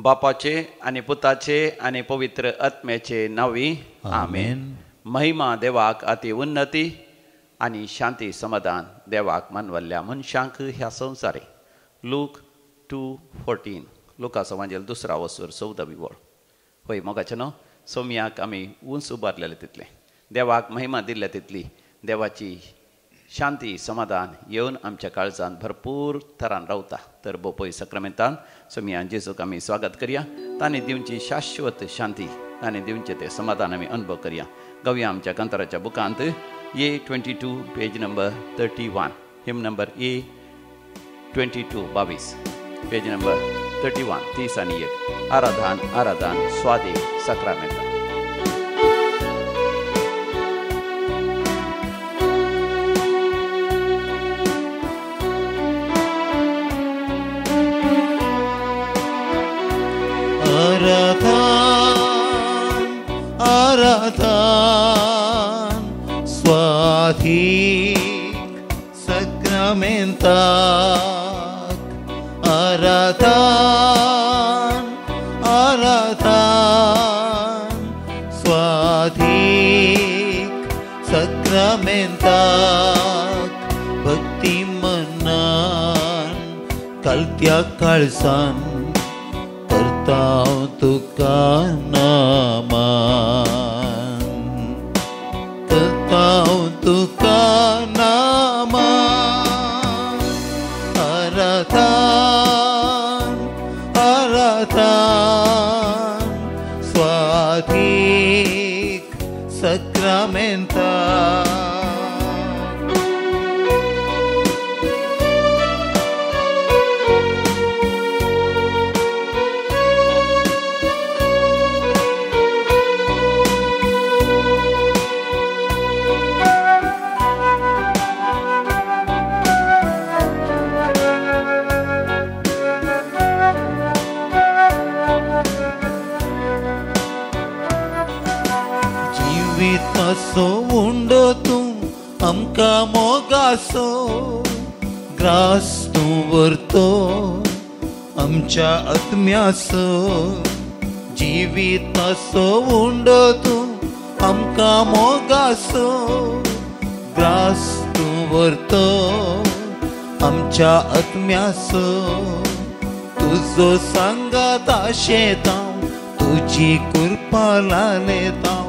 बापाचे आणि पुताचे आणि पवित्र आत्म्याचे नावी आमेन. महिमा देवाक अति उन्नती आणि शांती समाधान देवाक मानवल्ल्या मनशांक ह्या संवसारी. लूक 2:14 लुकाचो वांजेल 2 वसूर 14 वळ. होय मोगाचे न्हू, सोम्याक आमी उंच उबारलेले तितले, देवाक महिमा दिल्ले तितली देवाची शांती समाधान येवन आमच्या काळजांत भरपूर तरान रावता. तर बोपय सक्रामेंतान सोम्या जेजूक आमी स्वागत करया. तांणी दिवची शाश्वत शांती तांणी दिवचे ते समाधान आमी अनुभव करया. गावया आमच्या कांताराच्या बुकांत A22 पेज नंबर 31 हिम नंबर A22 22 पेज नंबर 31 30 आणि 1 आराधन आराधन स्वादी सक्रामेंता. आराधन स्वाधिक सक्रामेंताक. आराधन आराधन स्वाधिक सक्रामेंताक. भक्ती मनान कालत्या काळजान करतांव तुका नामान. करतांव तुका नामान. आराधन आराधन स्वाधिक सक्रामेंताक. जिविताचो उंडो तूं आमकां मोगाचो ग्रास तूं व्हरतो आमच्या आत्म्याचो. जिविताचो उंडो तूं आमकां मोगाचो ग्रास तूं व्हरतो आमच्या आत्म्याचो. तुजो सांगात आशेतांव तुजी कृपा लालेतांव.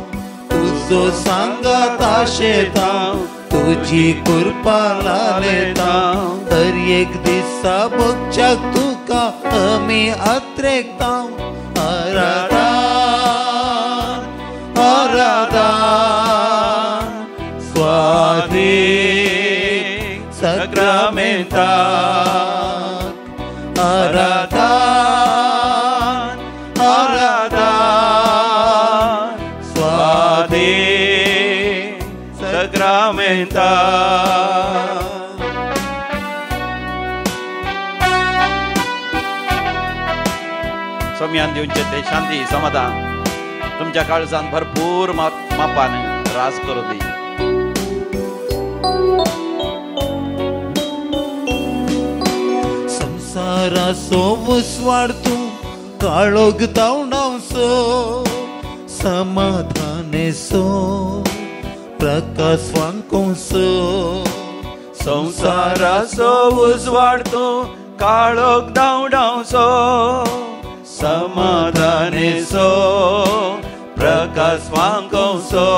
तुजो सांगात आशेतांव तुजी कृपा लालेतांव. तर एक दिसा भोगच्याक तुका आमी आत्रेकतांव. आराधन आराधन स्वाधिक सक्रामेंताक. आराधन आराधन स्वाधिक सक्रामेंताक. सोम्यान दिवचे ते शांती समाधान तुमच्या काळजांत भरपूर मापान राज करू दी. संसाराचो वसवाड तूं काळोख धांवडावचो समाधानेचो प्रकाश वांकोसो. संसाराचो उजवाड तूं काळोख धांवडावचो समाधानेचो प्रकाश वांकोसो.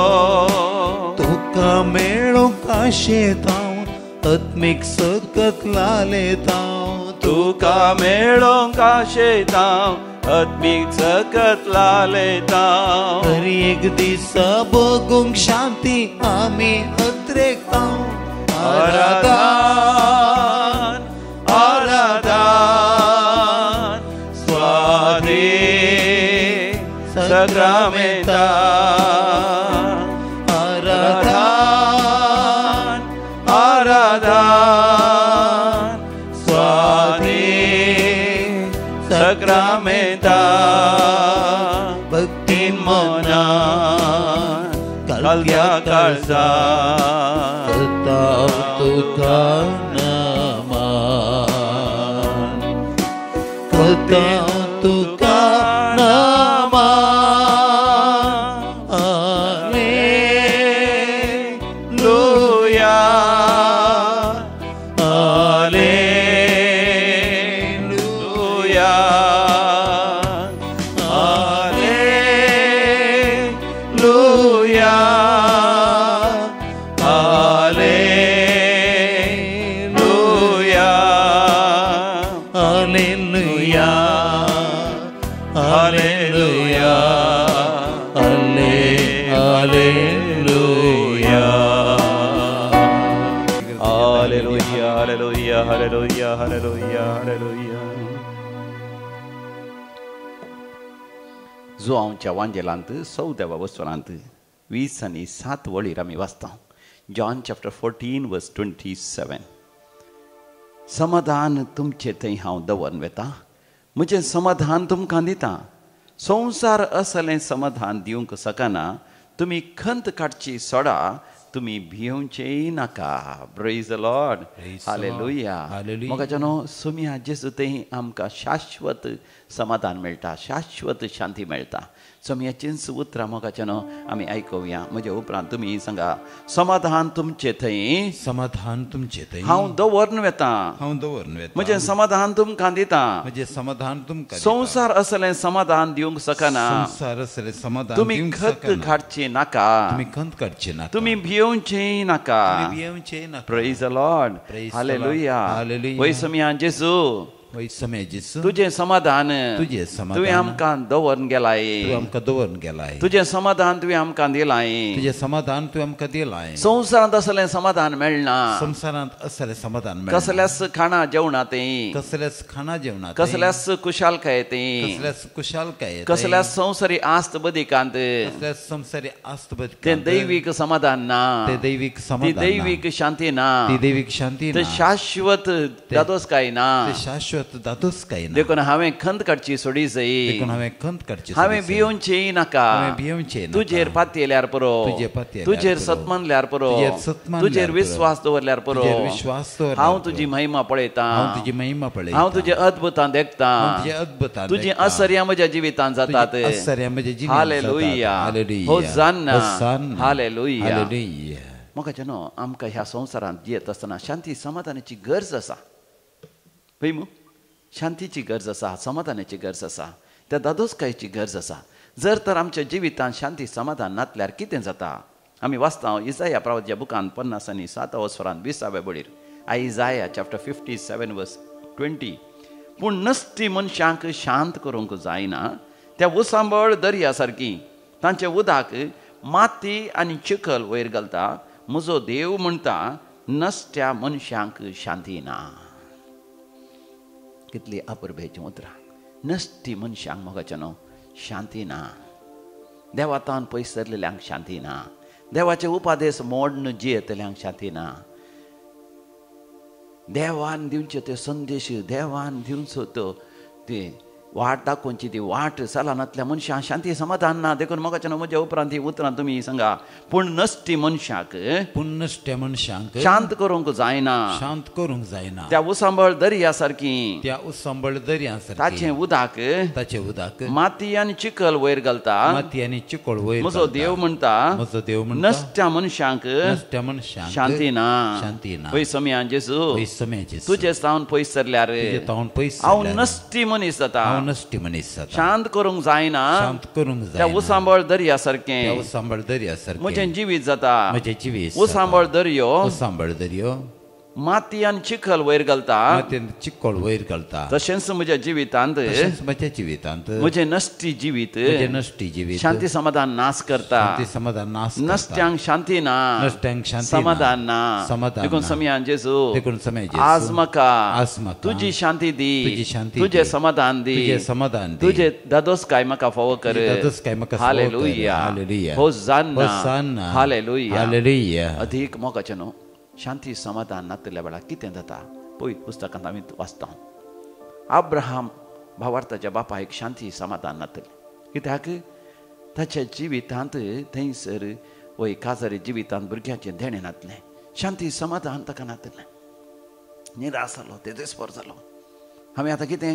तुका मेळोंक आशेतांव आत्मीक सकत लालेतांव. तुका मेळोंक आशेतांव आत्मीक सकत लालेतांव. तर एक दिसा भोगूंक शांती आमी अत्रेकतांव. आराधन आराधन स्वाधिक सक्रामेंताक. आराधन आराधन स्वाधिक सक्रामेंताक. भक्तीन मनान कालत्या काळजांत करतांव तुका नामान. करतांव तुका जो आमच्या वांजेलांत 14व्या वचनांत 20 आनी 7 वळीर आमी वाचता. जॉन चॅप्टर 14 वर्स 27. समाधान तुमचे थंय हांव दवरून वेता, म्हजें समाधान तुमकां दिता. संवसार असलें समाधान दिवंक शकना. तुमी खंत काडची सोडा, तुमी भिवचेय नाका. Praise the Lord. हालेलुया. मोगाच्यानो सुम्या जेजू थंय आमकां शाश्वत समाधान मेळटा, शाश्वत शांती मेळटा. सुम्याचींच उतरां मोगाच्यानो आमी आयकुया. म्हजे उपरांत तुमी सांगा, समाधान तुमचे थंय, समाधान तुमचे थंय हांव दवरून वेता, हांव दवरून वेता. म्हजें समाधान तुमकां दिता. म्हजें समाधान तुमकां. संवसार असलें समाधान दिवंक शकना. संवसार असलें समाधान तुमी दिवंक खंत शकना. काडची नाका, तुमी खंत काडची नाका, तुमी भिवचेय नाका. तुमी भिवचेय नाका. Praise the Lord. Praise the hallelujah. Lord. Hallelujah. वय सुम्या जेजू, वय समय जेजू, तुझें समाधान तुझें समाधान तुवें आमकां दवरून गेलाय. तूं आमकां दवरून गेलाय. तुझें समाधान तुवें आमकां दिलाय. तुझें समाधान तुवें आमकां दिलाय. संवसारांत असलें समाधान मेळना. संवसारांत असलें समाधान मेळना. कसल्याच खाणा जेवणांतय, कसल्याच खाणा जेवणांत, कसल्याच कुशालकायेतय, कसल्याच कुशालकायेंत, कसल्याच संवसारी आस्त बदिकांत कसल्याच संवसारी आस्त तें दैवीक समाधान ना. ते दैवीक ती समाधान ना. दैवीक शांती ना. ती दैवीक शांती ते ना. शाश्वत दादोसकाय ना. ते शाश्वत दादोस काय ना. देखून हांवें खंत काडची सोडी जाय. देखून हांवें खंत काडची हांवें भिवचेय नाका. हांवें भिवचेय नाका. तुजेर पातयेल्यार पुरो, तुजेर पातयेल्यार तुजेर पुरो. सतमानल्यार पुरो, तुजेर सतमानल्यार तुजेर पुरो. विश्वास दवरल्यार पुरो. तुजेर विश्वास दवरल्यार हांव पुरो. तुजी महिमा पळयता. हांव तुजी महिमा पळयता. हांव तुजे अद्भुतां देखता. हांव तुजे अद्भुतां तुजी देखता. आश्चर्यां म्हज्या जिवितांत जातात. तुजी आश्चर्यां म्हज्या जिवितांत हालेलुया. जातात. हालेलुया. होसान्ना. होसान्ना. हालेलुया. हालेलुया. मोगाच्यानो आमकां ह्या संवसारांत जियेत आसतना शांती समाधानाची गरज आसा. पळय मू, शांतीची गरज आसा, समाधानाची गरज आसा, त्या दादोसकायेची गरज आसा. जर तर आमच्या जिवितांत शांती समाधान नातल्यार कितें जाता? आमी वाचता इसाया प्रवाच्या बुकान 50 आनी 7 वचरान 20व्या बळीर. आयजाया चॅप्टर 57 वर्स 20. पूण नसती मनशांक शांत करूंक जायना. त्या उसांबळ दर्या सारकी तांचे उदक माती आनी चिखल वयर घालता. म्हजो देव म्हणटा, नसत्या मनशांक शांती ना. कितली अपुरबेची उतरां. नसती मनशांक मोगाच्यानो शांती ना. देवातान पयस सरलेल्यांक शांती ना. देवाचे उपादेश मोडन जियेतल्यांक शांती ना. देवान दिवचे ते संदेश, देवान दिवचो तो ते वाट दाखोवची ती वाट चलनातल्या मनशांक शांती समाधान ना. देखून मोगाच्यानो म्हज्या उपरांत ही उतरां तुमी सांगा. पूण नसती मनशाक, पूण नसत्या मनशांक शांत करूंक जायना. शांत करूंक जायना. त्या उसांबळ दर्या सारकी त्या उसांबळ दर्या सारकी ताचें उदक, ताचे उदक माती आनी चिखल वयर घालता. माती आनी चिखल वयर म्हजो घालता. देव म्हणटा, म्हजो देव म्हणटा, नसत्या मनशांक नसत्या मनशांक शांती ना. शांती ना. पळय सम्यान जेजू, पयस समय जेजू, तुजे सावन पयस सरल्यार तुजे तावन पयस हांव सरल्यार नसती मनीस जाता. हांव नसती मनीस जाता. शांत करूंक जायना. शांत करूंक त्या जायना. उसांबळ दर्या त्या सारकें उसांबळ दर्या सारकें म्हजें जिवीत जाता. म्हजें जिवीत उसांबळ दर्यो उसांबळ दर्यो माती आनी चिखल वयर घालता. माती आनी चिखल वयर घालता. तशेंच म्हज्या जिवितांत तशेंच म्हज्या जिवितांत म्हजें नसती जिवीत म्हजें नसती जिवीत शांती समाधान नाश करता. शांती समाधान नाश करता. नसत्यांक शांती ना. नसत्यांक शांती समाधान ना. समाधान देखून ना. सम्यान जेजू, देखून समय जेजू, आज म्हाका आज म्हाका तुजी शांती दी, तुजी शांती तुजें दी, समाधान दी, तुजें समाधान दी, तुजें दादोसकाय म्हाका फावो कर. तुजी दादोसकाय म्हाका फावो कर. हालेलुया. हालेलुया. होसान्ना. होसान्ना. हालेलुया. हालेलुया. अधिक मोगाचें न्हू, शांती समाधान नातल्या वेळार कितें जाता पळय पुस्तकांत आमी वाचता. अब्राहम भावार्थाच्या बापायक शांती समाधान नातलें. कित्याक ताच्या जिवितांत थंयसर वय काजारी जिवितांत भुरग्याचें देणें नातलें. शांती समाधान ताका नातलें. निराश जालो, तेजस्पर जालो. हांवें आतां कितें,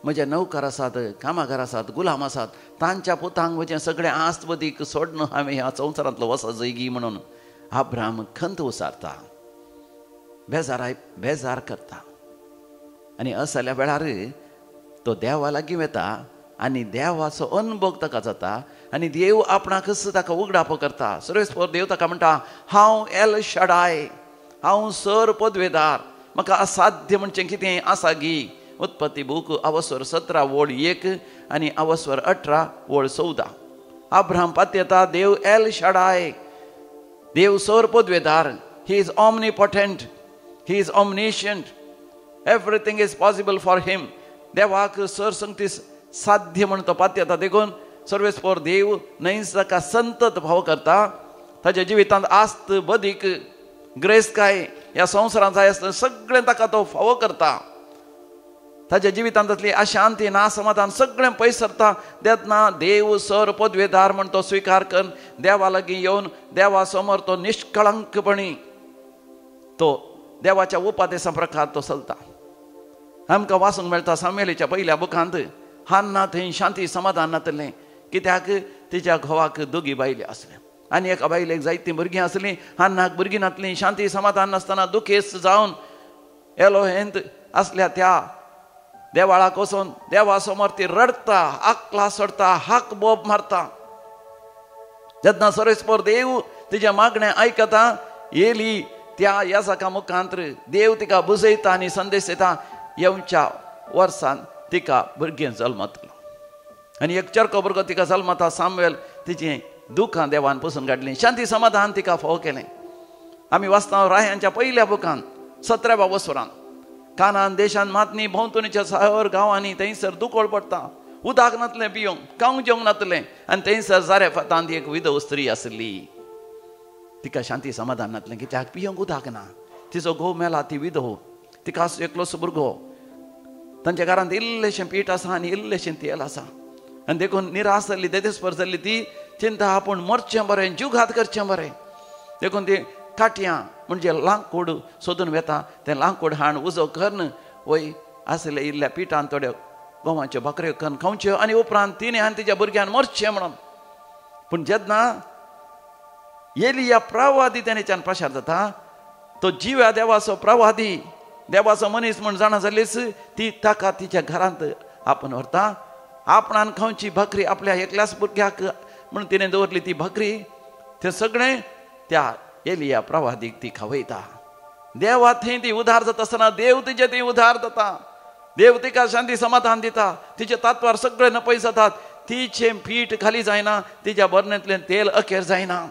म्हजे नौकर आसात, कामागार आसात, गुलाम आसात, तांच्या पुतांक म्हजें सगळें आस्त वदीक सोडून हांवें ह्या संवसारांतलो वसा जैगी म्हणून अब्राहम खंत उसारता, बेजार करता. आनी असल्या वेळार तो देवा लागीं वता आनी देवाचो अनुभव ताका जाता आनी देव आपणाकच ताका उगडाप करता. सर्वेस्पर देव ताका म्हणटा हांव एल शडाय, हांव सर पदवेदार, म्हाका असाध्य म्हणचें कितें आसा गी. उत्पत्ती बूक अवस्वर 17 ओळ 1 आनी अवस्वर 18 ओळ 14. अब्राहम पातयेता देव एल शडाय, देव सर पदवेदार. He is omnipotent, he is omniscient, everything is possible for him. देवाक सरसंगती साध्य म्हणून तो पातयेता. देखून सर्वेस्पर देव न्हयच ताका संतत भाव करता. ताच्या जिवितांत आस्त बदीक ग्रेस काय ह्या संवसारांत जाय आसता सगळें ताका तो फावो करता. ताच्या जिवितांतली अशांती नासमाधान सगळें पयस सरता. तेन्ना देव सर पदवेदार म्हण तो स्विकार करून देवा लागीं येवन देवा समोर तो निश्कळंकपणी तो देवाच्या उपादेशा प्रकार तो चलता. आमकां वाचूंक मेळटा सामुएलीच्या पयल्या बुकांत हान्ना थंय शांती समाधान नातलें, कित्याक तिच्या घोवाक दोगी बायले आसले आनी एका बायलेक जायतीं भुरगीं आसलीं. हान्नाक भुरगीं नातलीं. शांती समाधान नासतना दुखेस्त जावन एलोहेंत असल्या त्या देवाळाक वचून देवा समोर ती रडता, आकला सोडता, हाक बोब मारता. जेन्ना सर्वेस्पर देव तिच्या मागणें आयकता, येली त्या याजका मुखांतर देव तिका बुजयता आनी संदेश दिता येवच्या वर्सान तिका भुरगें जल्मतलो. आनी एक चरको भुरगो तिका जल्मता. सामुएल तिचें दुखां देवान पुसून काडलें, शांती समाधान तिका फावो केलें. आमी वाचता राह्यांच्या पयल्या बुकांत 17व्या वसरांत कानान देशांत मातनी भोंवतणीच्या शहर गांवांनी थंयसर दुकोळ पडटा. उदक नातलें पियोंक, खावंक जेवंक नातलें. आनी थंयसर जारेफातांत एक विधव स्त्री आसली. तिका शांती समाधान नातलें, कित्याक पियोंक उदक ना. तिचो घोव मेला, ती विधव, तिका एकलोसो भुरगो. तांच्या घरांत इल्लेशें पीठ आसा आनी इल्लेशें तेल आसा. आनी देखून निराश जाल्ली, देदेस्पर जाल्ली ती चिंता आपूण मरचें बरें, जीवघात करचें बरें. देखून ती काटयां म्हणजे लांकूड सोदून वेता. तें लांकूड हाण उजो करन वय आसले इल्ल्या पिठान थोड्यो गोवांच्यो भाकऱ्यो करून खावच्यो आनी उपरांत तिणें आनी तिच्या भुरग्यान मरचें म्हणून. पूण जेन्ना एलिया प्रवादी तेणेच्यान प्रचार जाता, तो जिव्या देवाचो प्रवादी, देवाचो मनीस म्हूण जाणा जाल्लीच ती ताका तिच्या घरांत आपण व्हरता. आपणान खावची भाकरी आपल्या एकल्याच भुरग्याक म्हणून तिणें दवरली ती भाकरी. तें सगळें त्या एलिया प्रवादीक ती खावयता. देवा थंय ती उधार जाता आसतना देव तिचे ती उधार जाता. देव तिका शांती समाधान दिता. तिचे तात्वार सगळे नपय जातात. तिचें पीठ खाली जायना, तिच्या बरणेंतलें तेल अखेर जायना.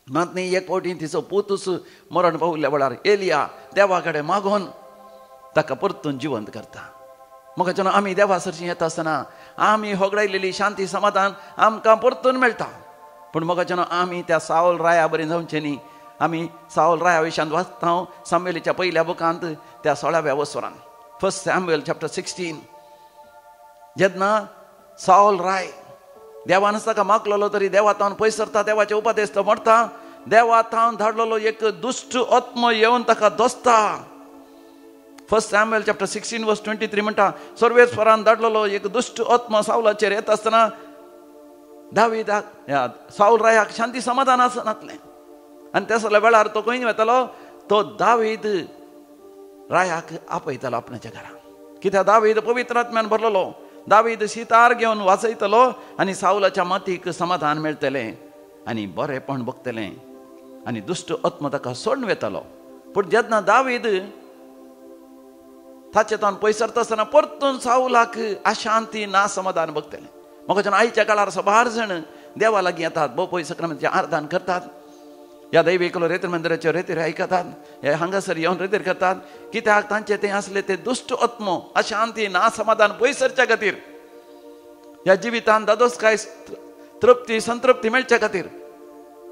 मात न्ही एक फावटी तिचो पुतूस मरण पावल्या वेळार एलिया देवा कडेन मागोन ताका परतून जिवंत करता. म्हाका जेन्ना आमी देवा सरची येता आसतना आमी होगडायलेली शांती समाधान आमकां परतून मेळटा. पूण म्हाका जेन्ना आमी त्या सावल राया बरें जावचें न्ही. आमी सावल राया विशयान वाचता सामुएलीच्या पयल्या बुकांत त्या 16व्या वसरान 1 सॅम्युएल चॅप्टर 16. जेन्ना सावल राय देवानच ताका मागलेलो तरी देवा तावन पयस सरता. देवाचे उपदेश तो म्हणटा. देवा तावन धाडलेलो एक दुश्ट आत्म येवन ताका दोसता. 1 सॅम्युएल चॅप्टर 16 वर्स 23 म्हणटा सर्वेस्वरान धाडलेलो एक दुश्ट आत्मा सावलाचेर येता आसतना दाविदाक सावल रायाक शांती समाधान आसनातलें. आनी त्या सगळ्या वेळार तो खंय वतालो, तो दावीद रायाक आपयतालो आपणाच्या घरा. कित्याक दावीद पवित्र आत्म्यान भरलेलो. दावीद सितार घेवन वाजयतलो आनी सावलाच्या मातीक समाधान मेळटलें आनी बरेंपण भोगतलें आनी दुश्ट आत्मा ताका सोडून वेतालो. पूण जेन्ना दावीद ताचे तावन पयस सरता आसतना परतून सावलाक अशांती ना समाधान भोगतलें. म्हाका जेन्ना आयच्या काळार सबार जण देवा लागीं येतात, बोपय सक्रामेंताचें आरदान करतात, ह्या दैविकलो रेतीर मंदिराच्यो रेतीर आयकतात, हे हांगासर येवन रेतीर करतात. कित्याक तांचे तें आसले ते दुश्ट आत्मो अशांती ना समाधान पयस सरच्या खातीर, ह्या जिवितांत दादोसकाय तृप्ती संतृप्ती मेळच्या खातीर.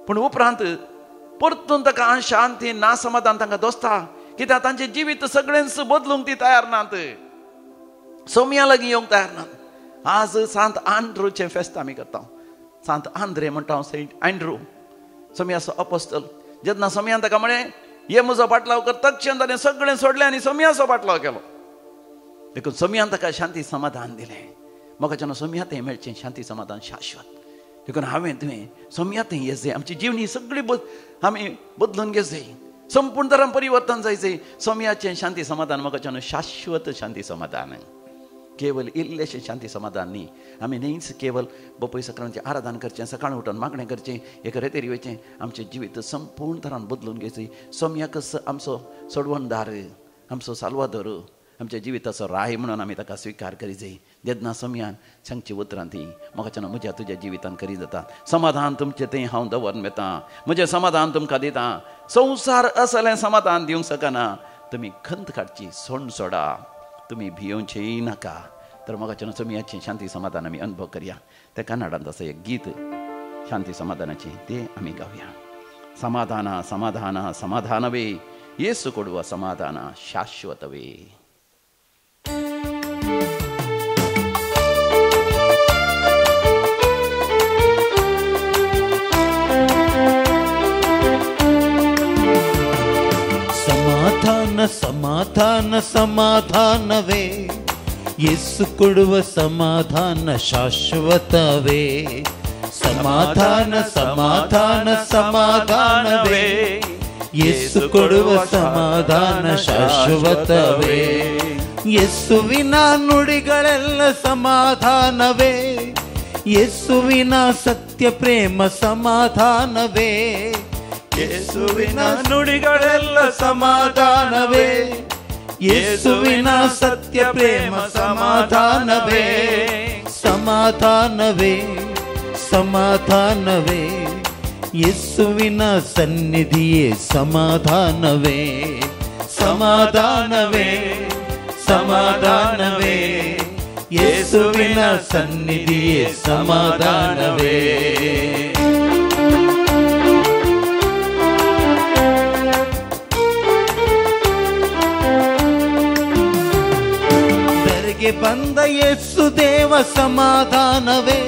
पूण उपरांत परतून ताका शांती ना समाधान तांकां दोसता. कित्याक तांचें जिवीत सगळेंच बदलूंक ती तयार नात, सोम्या लागीं येवंक तयार नात. आज सांत आंद्रूचें फेस्त आमी करता. सांत आंद्रे म्हणटा सेंट अँड्रू, सोम्याचो अपोस्तल. जेन्ना सोम्यान ताका म्हळें ये म्हजो पाटलाव कर, तक्षण ताणें सगळें सोडलें आनी सोम्याचो पाटलाव केलो. देखून सोम्यान ताका शांती समाधान दिलें. म्हाका जेन्ना सोम्यात हें मेळचें शांती समाधान शाश्वत. देखून हांवें तुवें सोम्यात हें येत जाय. आमची जिवणी सगळी आमी बदलून घेत जाय. संपूर्ण तरान परिवर्तन जायचें. सोम्याचें शांती समाधान म्हाका जेन्ना शाश्वत शांती समाधान. केवळ इल्लेशें शांती समाधान न्ही. आमी न्हीच केवळ बपय सक्रांतीचें आराधन करचें, सकाळ उठून मागणें करचें, एका रेतेरी वयचें, आमचें जिवीत संपूर्ण तरान बदलून घेवचें. सोम्याक आमचो सोडवणदार, आमचो साल्वादोर, आमच्या जिविताचो राय म्हणून आमी ताका स्विकार करी जाय. देदना सोम्यान सांगची उतरां ती म्हाका म्हज्या तुज्या जिवितान करी जाता. समाधान तुमचें तें हांव दवरून येता, म्हजें समाधान तुमकां दिता. संवसार असलें समाधान दिवंक शकना. तुमी खंत काडची, सोंड सोडा, तुमी भियोवचेंय नाका. तर म्हाका सोम्याचें शांती समाधान आमी अनुभव करया. तें कन्नडांत आसा एक गीत शांती समाधानाचें, तें आमी गावया. समाधाना समाधाना समाधानवे, येसु कोडुव समाधाನ ಶಾಶ್ವತವೇ. ಸಮಾಧಾನ ಸಮಾಧಾನ ಸಮಾಧಾನವೇ, ಯೇಸು ಕೊಡುವ ಸಮಾಧಾನ ಶಾಶ್ವತವೇ. ಸಮಾಧಾನ ಸಮಾಧಾನ ಸಮಾಧಾನವೇ, ಯೇಸು ಕೊಡುವ ಸಮಾಧಾನ ಶಾಶ್ವತವೇ. ಯೇಸುವಿನ ನುಡಿಗಳೆಲ್ಲ ಸಮಾಧಾನವೇ, ಯೇಸುವಿನ ಸತ್ಯ ಪ್ರೇಮ ಸಮಾಧಾನವೇ. ಯೇಸುವಿನ ನುಡಿಗಳೆಲ್ಲ ಸಮಾಧಾನವೇ, ಯೇಸುವಿನ ಸತ್ಯ ಪ್ರೇಮ ಸಮಾಧಾನವೇ. ಸಮಾಧಾನವೇ ಸಮಾಧಾನವೇ, ಯೇಸುವಿನ ಸನ್ನಿಧಿಯೇ ಸಮಾಧಾನವೇ. ಸಮಾಧಾನವೇ ಸಮಾಧಾನವೇ, ಯೇಸುವಿನ ಸನ್ನಿಧಿಯೇ ಸಮಾಧಾನವೇ. ಧರೆಗೆ ಬಂದ ಯೇಸು ದೇವ ಸಮಾಧಾನವೇ,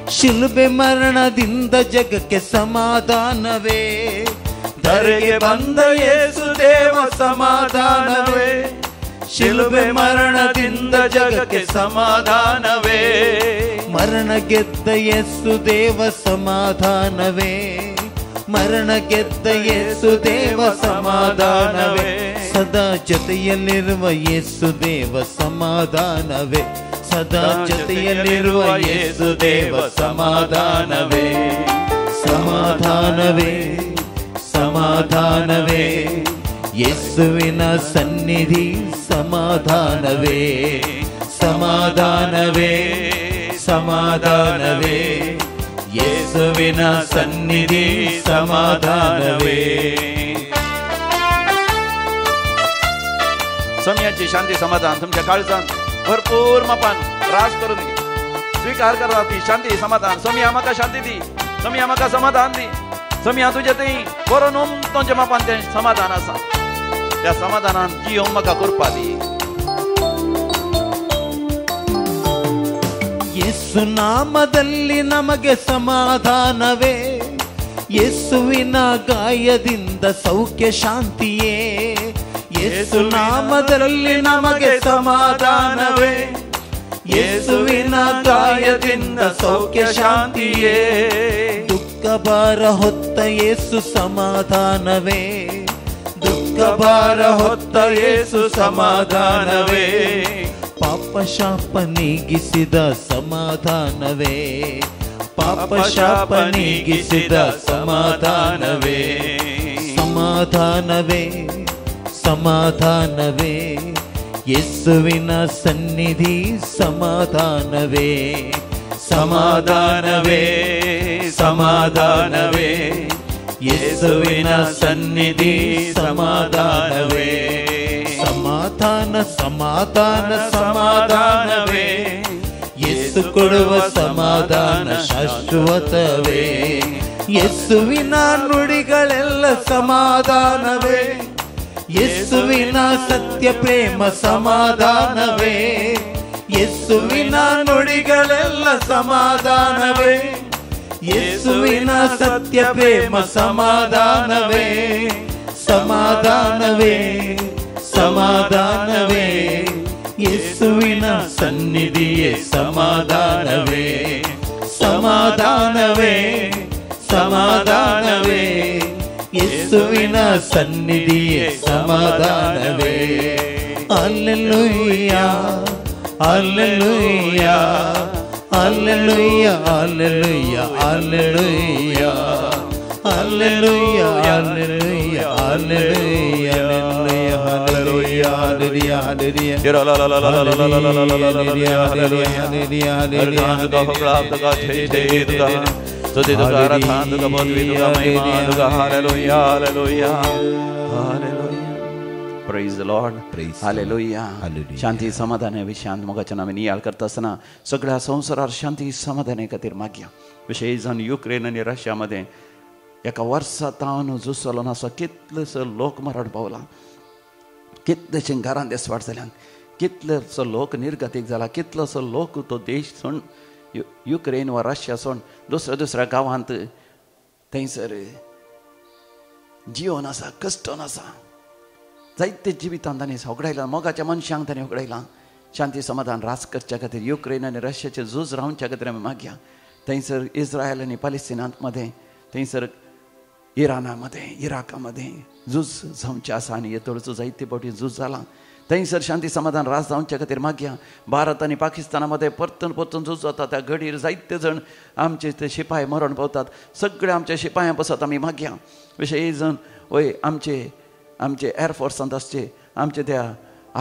ಶಿಲುಬೆ ಮರಣದಿಂದ ಜಗಕ್ಕೆ ಸಮಾಧಾನವೇ. ಧರೆಗೆ ಬಂದ ಯೇಸು ದೇವ ಸಮಾಧಾನವೇ, ಶಿಲುಬೆ ಮರಣದಿಂದ ಜಗಕ್ಕೆ ಸಮಾಧಾನವೇ. ಮರಣ ಗೆದ್ದ ಯೇಸು ದೇವ ಸಮಾಧಾನವೇ, ಮರಣ ಗೆದ್ದ ಯೇಸು ದೇವ ಸಮಾಧಾನವೇ. ಸದಾ ಜೊತೆಯಲ್ಲಿರುವ ಯೇಸು ದೇವ ಸಮಾಧಾನವೇ, ಸದಾ ಜೊತೆಯಲ್ಲಿರುವ ಯೇಸು ದೇವ ಸಮಾಧಾನವೇ. ಸಮಾಧಾನವೇ ಸಮಾಧಾನವೇ, ಯೇಸುವಿನ ಸನ್ನಿಧಿ ಸಮಾಧಾನವೇ. ಸಮಾಧಾನವೇ ಸಮಾಧಾನವೇ, ಯೇಸುವಿನ ಸನ್ನಿಧಿ ಸಮಾಧಾನವೇ. सोम्याची शांती समाधान तुमच्या काळजान भरपूर मापान रास करून दी. स्वीकार करा ती शांती समाधान. सोम्या म्हाका शांती दी, सोम्या म्हाका समाधान दी. सोम्या तुजें थंय बरो तुमच्या मापान तें समाधान आसा. त्या समाधानान जियोंक म्हाका करपा दी. ಯೇಸು ನಾಮದಲ್ಲಿ ನಮಗೆ ಸಮಾಧಾನವೇ, ಯೇಸುವಿನ ಗಾಯದಿಂದ ಸೌಖ್ಯ ಶಾಂತಿಯೇ. ಯೇಸು ನಾಮದಲ್ಲಿ ನಮಗೆ ಸಮಾಧಾನವೇ, ಯೇಸುವಿನ ಗಾಯದಿಂದ ಸೌಖ್ಯ ಶಾಂತಿಯೇ. ದುಃಖ ಭಾರ ಹೊತ್ತ ಯೇಸು ಸಮಾಧಾನವೇ, ದುಃಖ ಭಾರ ಹೊತ್ತ ಯೇಸು ಸಮಾಧಾನವೇ. ಪಾಪ ಶಾಪ ನೀಗಿಸಿದ ಸಮಾಧಾನವೇ, ಪಾಪ ಶಾಪ ನೀಗಿಸಿದ ಸಮಾಧಾನವೇ. ಸಮಾಧಾನವೇ ಸಮಾಧಾನವೇ, ಯೇಸುವಿನ ಸನ್ನಿಧಿ ಸಮಾಧಾನವೇ. ಸಮಾಧಾನವೇ ಸಮಾಧಾನವೇ, ಯೇಸುವಿನ ಸನ್ನಿಧಿ ಸಮಾಧಾನವೇ. ಸಮಾಧಾನ ಸಮಾಧಾನ ಸಮಾಧಾನವೇ, ಯೇಸು ಕೊಡುವ ಸಮಾಧಾನ ಶಾಶ್ವತವೇ. ಯೇಸುವಿನ ನುಡಿಗಳೆಲ್ಲ ಸಮಾಧಾನವೇ, ಯೇಸುವಿನ ಸತ್ಯ ಪ್ರೇಮ ಸಮಾಧಾನವೇ. ಯೇಸುವಿನ ನುಡಿಗಳೆಲ್ಲ ಸಮಾಧಾನವೇ, ಯೇಸುವಿನ ಸತ್ಯ ಪ್ರೇಮ ಸಮಾಧಾನವೇ. ಸಮಾಧಾನವೇ ಸಮಾಧಾನವೇ, ಯೇಸುವಿನ ಸನ್ನಿಧಿಯೇ ಸಮಾಧಾನವೇ. ಸಮಾಧಾನವೇ ಸಮಾಧಾನವೇ, ಯೇಸುವಿನ ಸನ್ನಿಧಿಯೇ ಸಮಾಧಾನವೇ. Hallelujah Hallelujah, hallelujah, hallelujah, hallelujah, hallelujah, hallelujah, hallelujah, hallelujah, hallelujah, Praise the Lord. Hallelujah. शांती समाधान विषयान मोगाच्या नामे नियाळ करत असताना सगळ्या संसारात शांती समाधान खातीर मागया. विशेष जावन युक्रेन आनी रशियामध्ये एका वर्सा तावन जुसलो नासो कितलेसो लोक मरण पावला, कितलेशे घरांत दिसवाट जाल्यान, कितलेसो लोक निर्गतीक जाला, कितलोसो लोक तो देश सोड युक्रेन वा रशिया सोड दुसऱ्या गांवांत थंयसर जिवन आसा, कश्ट आसा. जायते जिवितांत ताणें होगडायलां, मोगाच्या मनशांक ताणें होगडायलां. शांती समाधान रास करच्या खातीर युक्रेन आनी रशियाचें झूज रावच्या खातीर आमी मागया. थंयसर इस्रायल आनी पॅलेस्टिनांत मध्ये, थंयसर इरानामध्ये, इराकामध्ये झूज जावचें आसा आनी येतळचो जायते फावटी झूज जाला. थंयसर शांती समाधान रास जावच्या खातीर मागया. भारत आनी पाकिस्तानामध्ये परतून परतून झूज जाता. त्या घडीर जायते जण आमचे ते शिपाय मरण पावतात. सगळे आमच्या शिपायां पासत आमी मागया. विशेष जण वय आमचे एअरफोर्सांत आसचे, आमचे त्या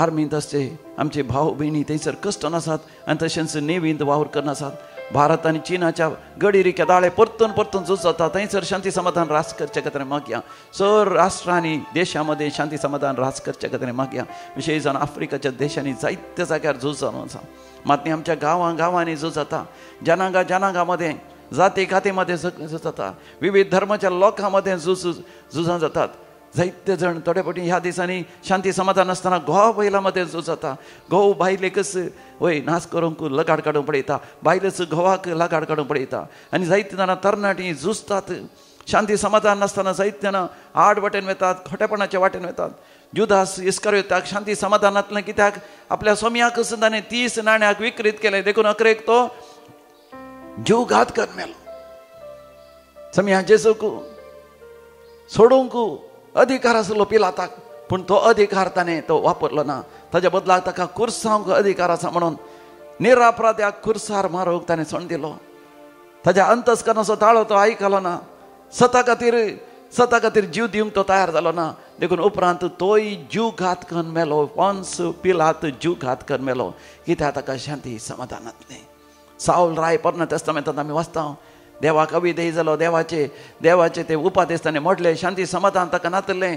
आर्मींत आसचे, आमचे भाव भयणी थंयसर कश्टान आसात आनी तशेंच नेवींत वावर करनासात. भारत आनी चीनाच्या गडिरिक्या दाळे परतून परतून झूज जाता. थंयसर शांती समाधान रास करचे खातीर मागया. सर राष्ट्रांनी देशांमध्ये शांती समाधान रास करचे खातीर मागया. विशेष जावन आफ्रिकाच्या देशांनी जायत्या जाग्यार झूज जावन आसा. मात आमच्या गांवांनी झूज जाता. जनांगामध्ये, जाती खातीमध्ये झूज जाता. विविध धर्माच्या लोकांमध्ये झुजां जातात. जायते जण थोडे फावटी ह्या दिसांनी शांती समाधान आसतना घोव बैलामध्ये झूज जाता. घोव बायलेकच वय नाच करूंक लगाड काडून पळयता, बायलच घोवाक लगाड काडून पळयता. आनी जायते जाणां तरणाटीं झुजतात. शांती समाधान नासतना जायते जाणां आड वाटेन वतात, खोटेपणाच्या वाटेन वतात. जुदास इस्करियोताक शांती समाधानांतलें कित्याक आपल्या सोम्याक सुद्दां 30 नाण्याक विक्रीत केलें, देखून अकरेक तो जीव घात करून मेलो. सोम्या जेजूक सोडूंक अधिकार आसलो पिलाताक, पूण तो अधिकार ताणें तो वापरलो ना. ताच्या बदलाक ताका कुर्सांक अधिकार आसा म्हणून निरापराध्याक कुर्सार मारूंक ताणें सोडून दिलो. ताच्या अंतस्करणाचो ताळो तो आयकलो ना. स्वता खातीर जीव दिवंक तो तयार जालो ना. देखून उपरांत तोय जीव घात करून मेलो. वन्स पिलात जीव घात करून मेलो. कित्याक ताका शांती समाधानांतलें. साऊल राय पोरण्या तेस्तामेंतांत आमी वाचता, देवाक अविधेय जालो, देवाचे ते उपादेश ताणें मोडले, शांती समाधान ताका नातलें.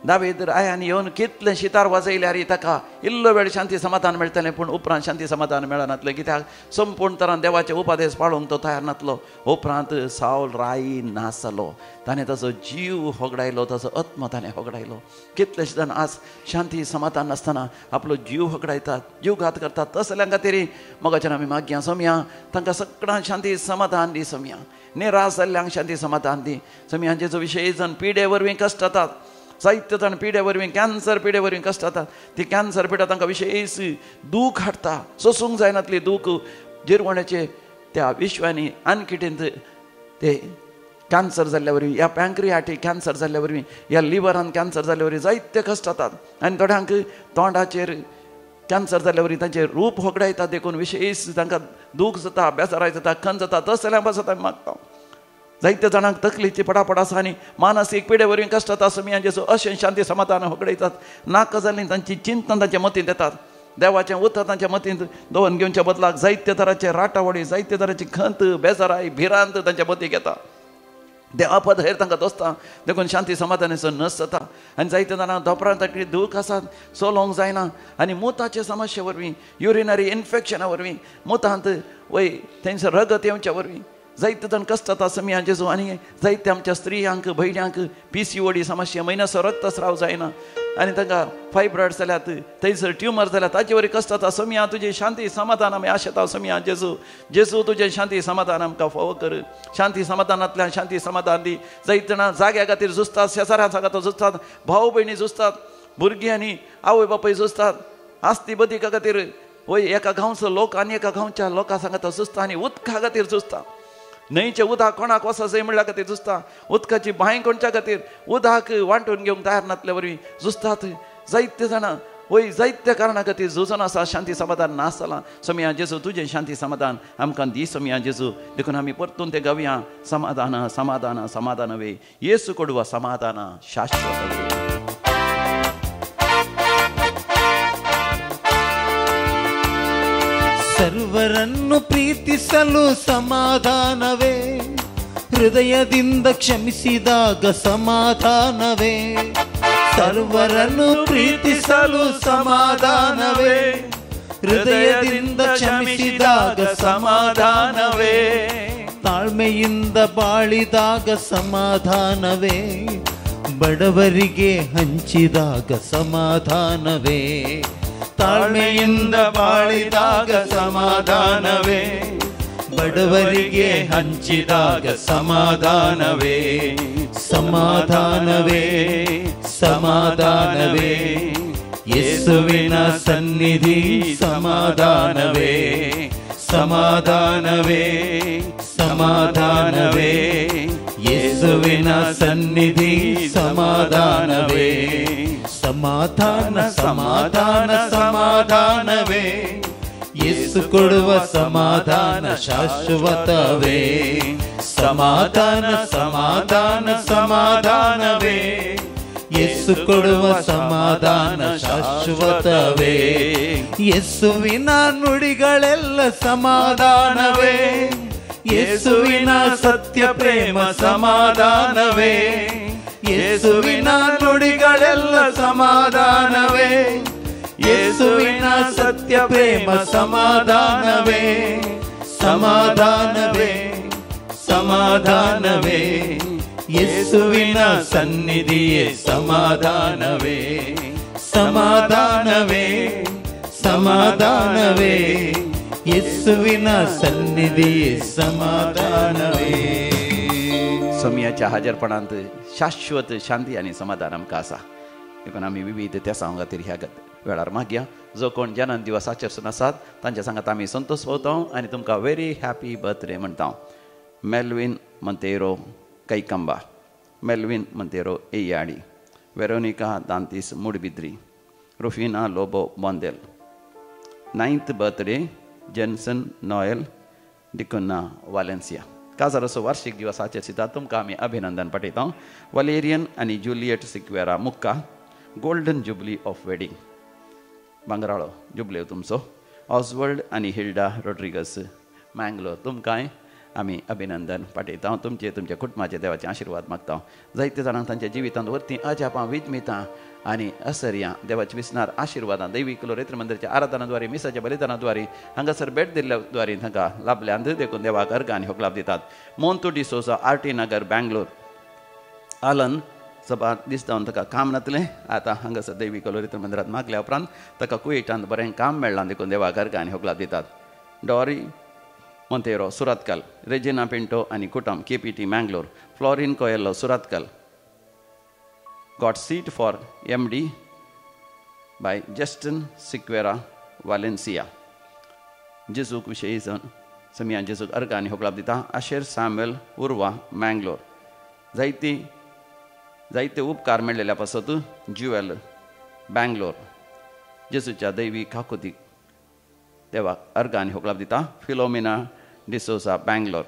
दावीद रायान येवन कितलें शितार वाजयल्यार ताका इल्लो वेळ शांती समाधान मेळटलें, पूण उपरांत शांती समाधान मेळनातलें. कित्याक संपूर्ण तरान देवाचे उपादेश पाळूंक तो तयार नासलो. उपरांत साऊल राई नासलो. ताणें ताचो जीव होगडायलो, ताचो आत्मा ताणें होगडायलो. कितलेशे जाण आज शांती समाधान नासतना आपलो जीव होगडायतात, जीव घात करतात. तसल्या खातीर मोगाच्यान आमी मागया. सोम्या तांकां सगळ्यांक शांती समाधान दी. सोम्या निराश जाल्ल्यांक शांती समाधान दी. सोम्यांचेचो विशेष जावन पिडे वरवीं कश्ट जातात. जायते जाण पिडे वरवीं, कॅन्सर पिडे वरवीं कश्ट जातात. ती कॅन्सर पिडा तांकां विशेष दूख हाडटा. सोसूंक जायनातली दूख. जिरवण्याचे त्या विश्वांनी आनी कितें ते कॅन्सर जाल्ल्या वरवीं, ह्या पँक्रियाटीक कॅन्सर जाल्ल्या वरवीं, ह्या लिव्हरान कॅन्सर जाल्ल्या वरवीं जायते कश्ट जातात. आनी थोड्यांक तोंडाचेर कॅन्सर जाल्ल्या वरवीं तांचें रूप होगडायता. देखून विशेष तांकां दूख जाता, बेजाराय जाता, खंत जाता. तसल्या पासत आमी मागता. जायते जाणांक तकलीची पडापड आसा आनी मानसीक पिडे वरवीं कश्ट जाता. सोम्यांचें अशें शांती समाधान होगडयतात. नाका जाल्ली तांची चिंता तांच्या मतींत येतात. देवाचें उतर तांच्या मतींत दवन घेवच्या बदलाक जायते तरांचे राटावडी, जायते तरांची खंत, बेजाराय, भिरांत तांच्या मतीक येता. देवापद हेर तांकां दोसता. देखून शांती समाधानाचो नस जाता. आनी जायते जाणां दोपरां तकली दूख आसात, सोलोंक जायना. आनी मुताचे समस्ये वरवीं, युरिनरी इन्फेक्शना वरवीं, मुतांत वय थंयसर रगत येवच्या वरवीं जायते जाण कश्ट जाता. सोम्या जेजू आनी जायते आमच्या स्त्रियांक, भयण्यांक PCOD समस्या, म्हयन्याचो रक्तस्राव जायना आनी तांकां फायब्रॉयड्स जाल्यात, थंयसर ट्युमर जाल्यात, ताचे वरी कश्ट जाता. सोम्या तुजें शांती समाधान आमी आशेता. सोम्या जेजू तुजें शांती समाधान आमकां फावो कर. शांती समाधानांतल्यान शांती समाधान दी. जायते जाणां जाग्या खातीर झुजतात, शेजाऱ्यां खातीर झुजतात, भाव भयणी झुजतात, भुरगीं आनी आवय बापूय झुजतात, आस्ती बदिका खातीर वय एका गांवचो लोक आनी एका गांवच्या लोकां सांगात झुजता आनी उदका खातीर झुजता. न्हंयचें उदक कोणाक वसा जाय म्हणल्या खातीर झुजता. उदकाची बांय कोणच्या खातीर, उदक वांटून घेवंक तयार नासल्या वरवीं झुजतात. जायते जाणां वय जायत्या कारणा खातीर झुजून आसा, शांती समाधान नासताला. सोम्या जेजू तुजें शांती समाधान आमकां दी सोम्या जेजू. देखून आमी परतून ते गावया समाधान समाधान समाधान वे येसू कोडवा समाधान शाश्वत वे. ಸರ್ವರನ್ನು ಪ್ರೀತಿಸಲು ಸಮಾಧಾನವೇ, ಹೃದಯದಿಂದ ಕ್ಷಮಿಸಿದಾಗ ಸಮಾಧಾನವೇ. ಸರ್ವರನ್ನು ಪ್ರೀತಿಸಲು ಸಮಾಧಾನವೇ, ಹೃದಯದಿಂದ ಕ್ಷಮಿಸಿದಾಗ ಸಮಾಧಾನವೇ. ತಾಳ್ಮೆಯಿಂದ ಬಾಳಿದಾಗ ಸಮಾಧಾನವೇ, ಬಡವರಿಗೆ ಹಂಚಿದಾಗ ಸಮಾಧಾನವೇ. ತಾಳ್ಮೆಯಿಂದ ಬಾಳಿದಾಗ ಸಮಾಧಾನವೇ, ಬಡವರಿಗೆ ಹಂಚಿದಾಗ ಸಮಾಧಾನವೇ. ಸಮಾಧಾನವೇ ಸಮಾಧಾನವೇ, ಯೇಸುವಿನ ಸನ್ನಿಧಿ ಸಮಾಧಾನವೇ. ಸಮಾಧಾನವೇ ಸಮಾಧಾನವೇ, ಯೇಸುವಿನ ಸನ್ನಿಧಿ ಸಮಾಧಾನವೇ. ಸಮಾಧಾನ ಸಮಾಧಾನ ಸಮಾಧಾನವೇ, ಯೇಸು ಕೊಡುವ ಸಮಾಧಾನ ಶಾಶ್ವತವೇ. ಸಮಾಧಾನ ಸಮಾಧಾನ ಸಮಾಧಾನವೇ, ಯೇಸು ಕೊಡುವ ಸಮಾಧಾನ ಶಾಶ್ವತವೇ. ಯೇಸುವಿನ ನುಡಿಗಳೆಲ್ಲ ಸಮಾಧಾನವೇ, ಯೇಸುವಿನ ಸತ್ಯ ಪ್ರೇಮ ಸಮಾಧಾನವೇ. ಯೇಸುವಿನ ನುಡಿಗಳೆಲ್ಲ ಸಮಾಧಾನವೇ, ಯೇಸುವಿನ ಸತ್ಯ ಪ್ರೇಮ ಸಮಾಧಾನವೇ. ಸಮಾಧಾನವೇ ಸಮಾಧಾನವೇ, ಯೇಸುವಿನ ಸನ್ನಿಧಿಯೇ ಸಮಾಧಾನವೇ. ಸಮಾಧಾನವೇ ಸಮಾಧಾನವೇ, ಯೇಸುವಿನ ಸನ್ನಿಧಿಯೇ ಸಮಾಧಾನವೇ. सोम्याच्या हाजरपणांत शाश्वत शांती आनी समाधान आमकां आसा. देखून आमी विविध त्या सांग खातीर ह्या वेळार मागया. जो कोण जन्म दिवस आचरसून आसात तांच्या सांगात आमी संतोश भोवता आनी तुमकां व्हेरी हॅपी बर्थडे म्हणटा. Melvin Monteiro Kaikamba, Melvin Monteiro Yeyyadi, Veronica Dantis Moodbidri, Rufina Lobo Bondel. 9th birthday Jenson Noel D'Cunha Valencia. काजाराचो वार्षिक दिवस आचरसिता तुमकां आमी अभिनंदन पाठयता. वलेरियन आनी Juliet Sequeira Mukka, golden jubilee of wedding, भांगराळो जुबले तुमचो. ऑस्वर्ल्ड आनी हिल्डा रोड्रिगस मँगलोर, तुमकांय आमी अभिनंदन पाठयता. तुमच्या कुटुंबाचे देवाचे आशिर्वाद मागता. जायते जाणांक तांच्या जिवितांत वर्ती अजापां विजमितां आनी असर्या देवाचे विस्नार आशिर्वादां दैवीक लोरेत्र मंदिराच्या आराधनाद्वारे मिसाच्या बलिदानाद्वारे हांगासर भेट दिल्ल्या द्वारे तांकां लाभल्यांत देखून देवाक अर्घ आनी होक लाभ दितात. मोंतू डिसोसा आरटी नगर बँगलोर, आलन सभा दिसता ताका काम नातलें. आतां हांगासर दैवीक लोरेत्र मंदिरांत मागल्या उपरांत ताका कुवेटांत बरें काम मेळ्ळां देखून देवाक अर्घ आनी होक लाभ दितात. Dory Monteiro Surathkal, Regina Pinto आनी कुटुंब KPT Mangalore, Florine Coelho Surathkal. Got seat for MD by Justin Sequeira Valencia. जेजूक विशयी समिया जेजूक अर्घ आनी होक लाभ दिता. आशेर सॅम्युएल उर्वा मँगलोर. जायते उपकार मेळ्ळेल्या पासत ज्युएल बँगलोर. जेजूच्या दैवीक हाकुतीक देवाक अर्घ आनी होक लाभ दिता. फिलोमिना डिसोसा बँगलोर.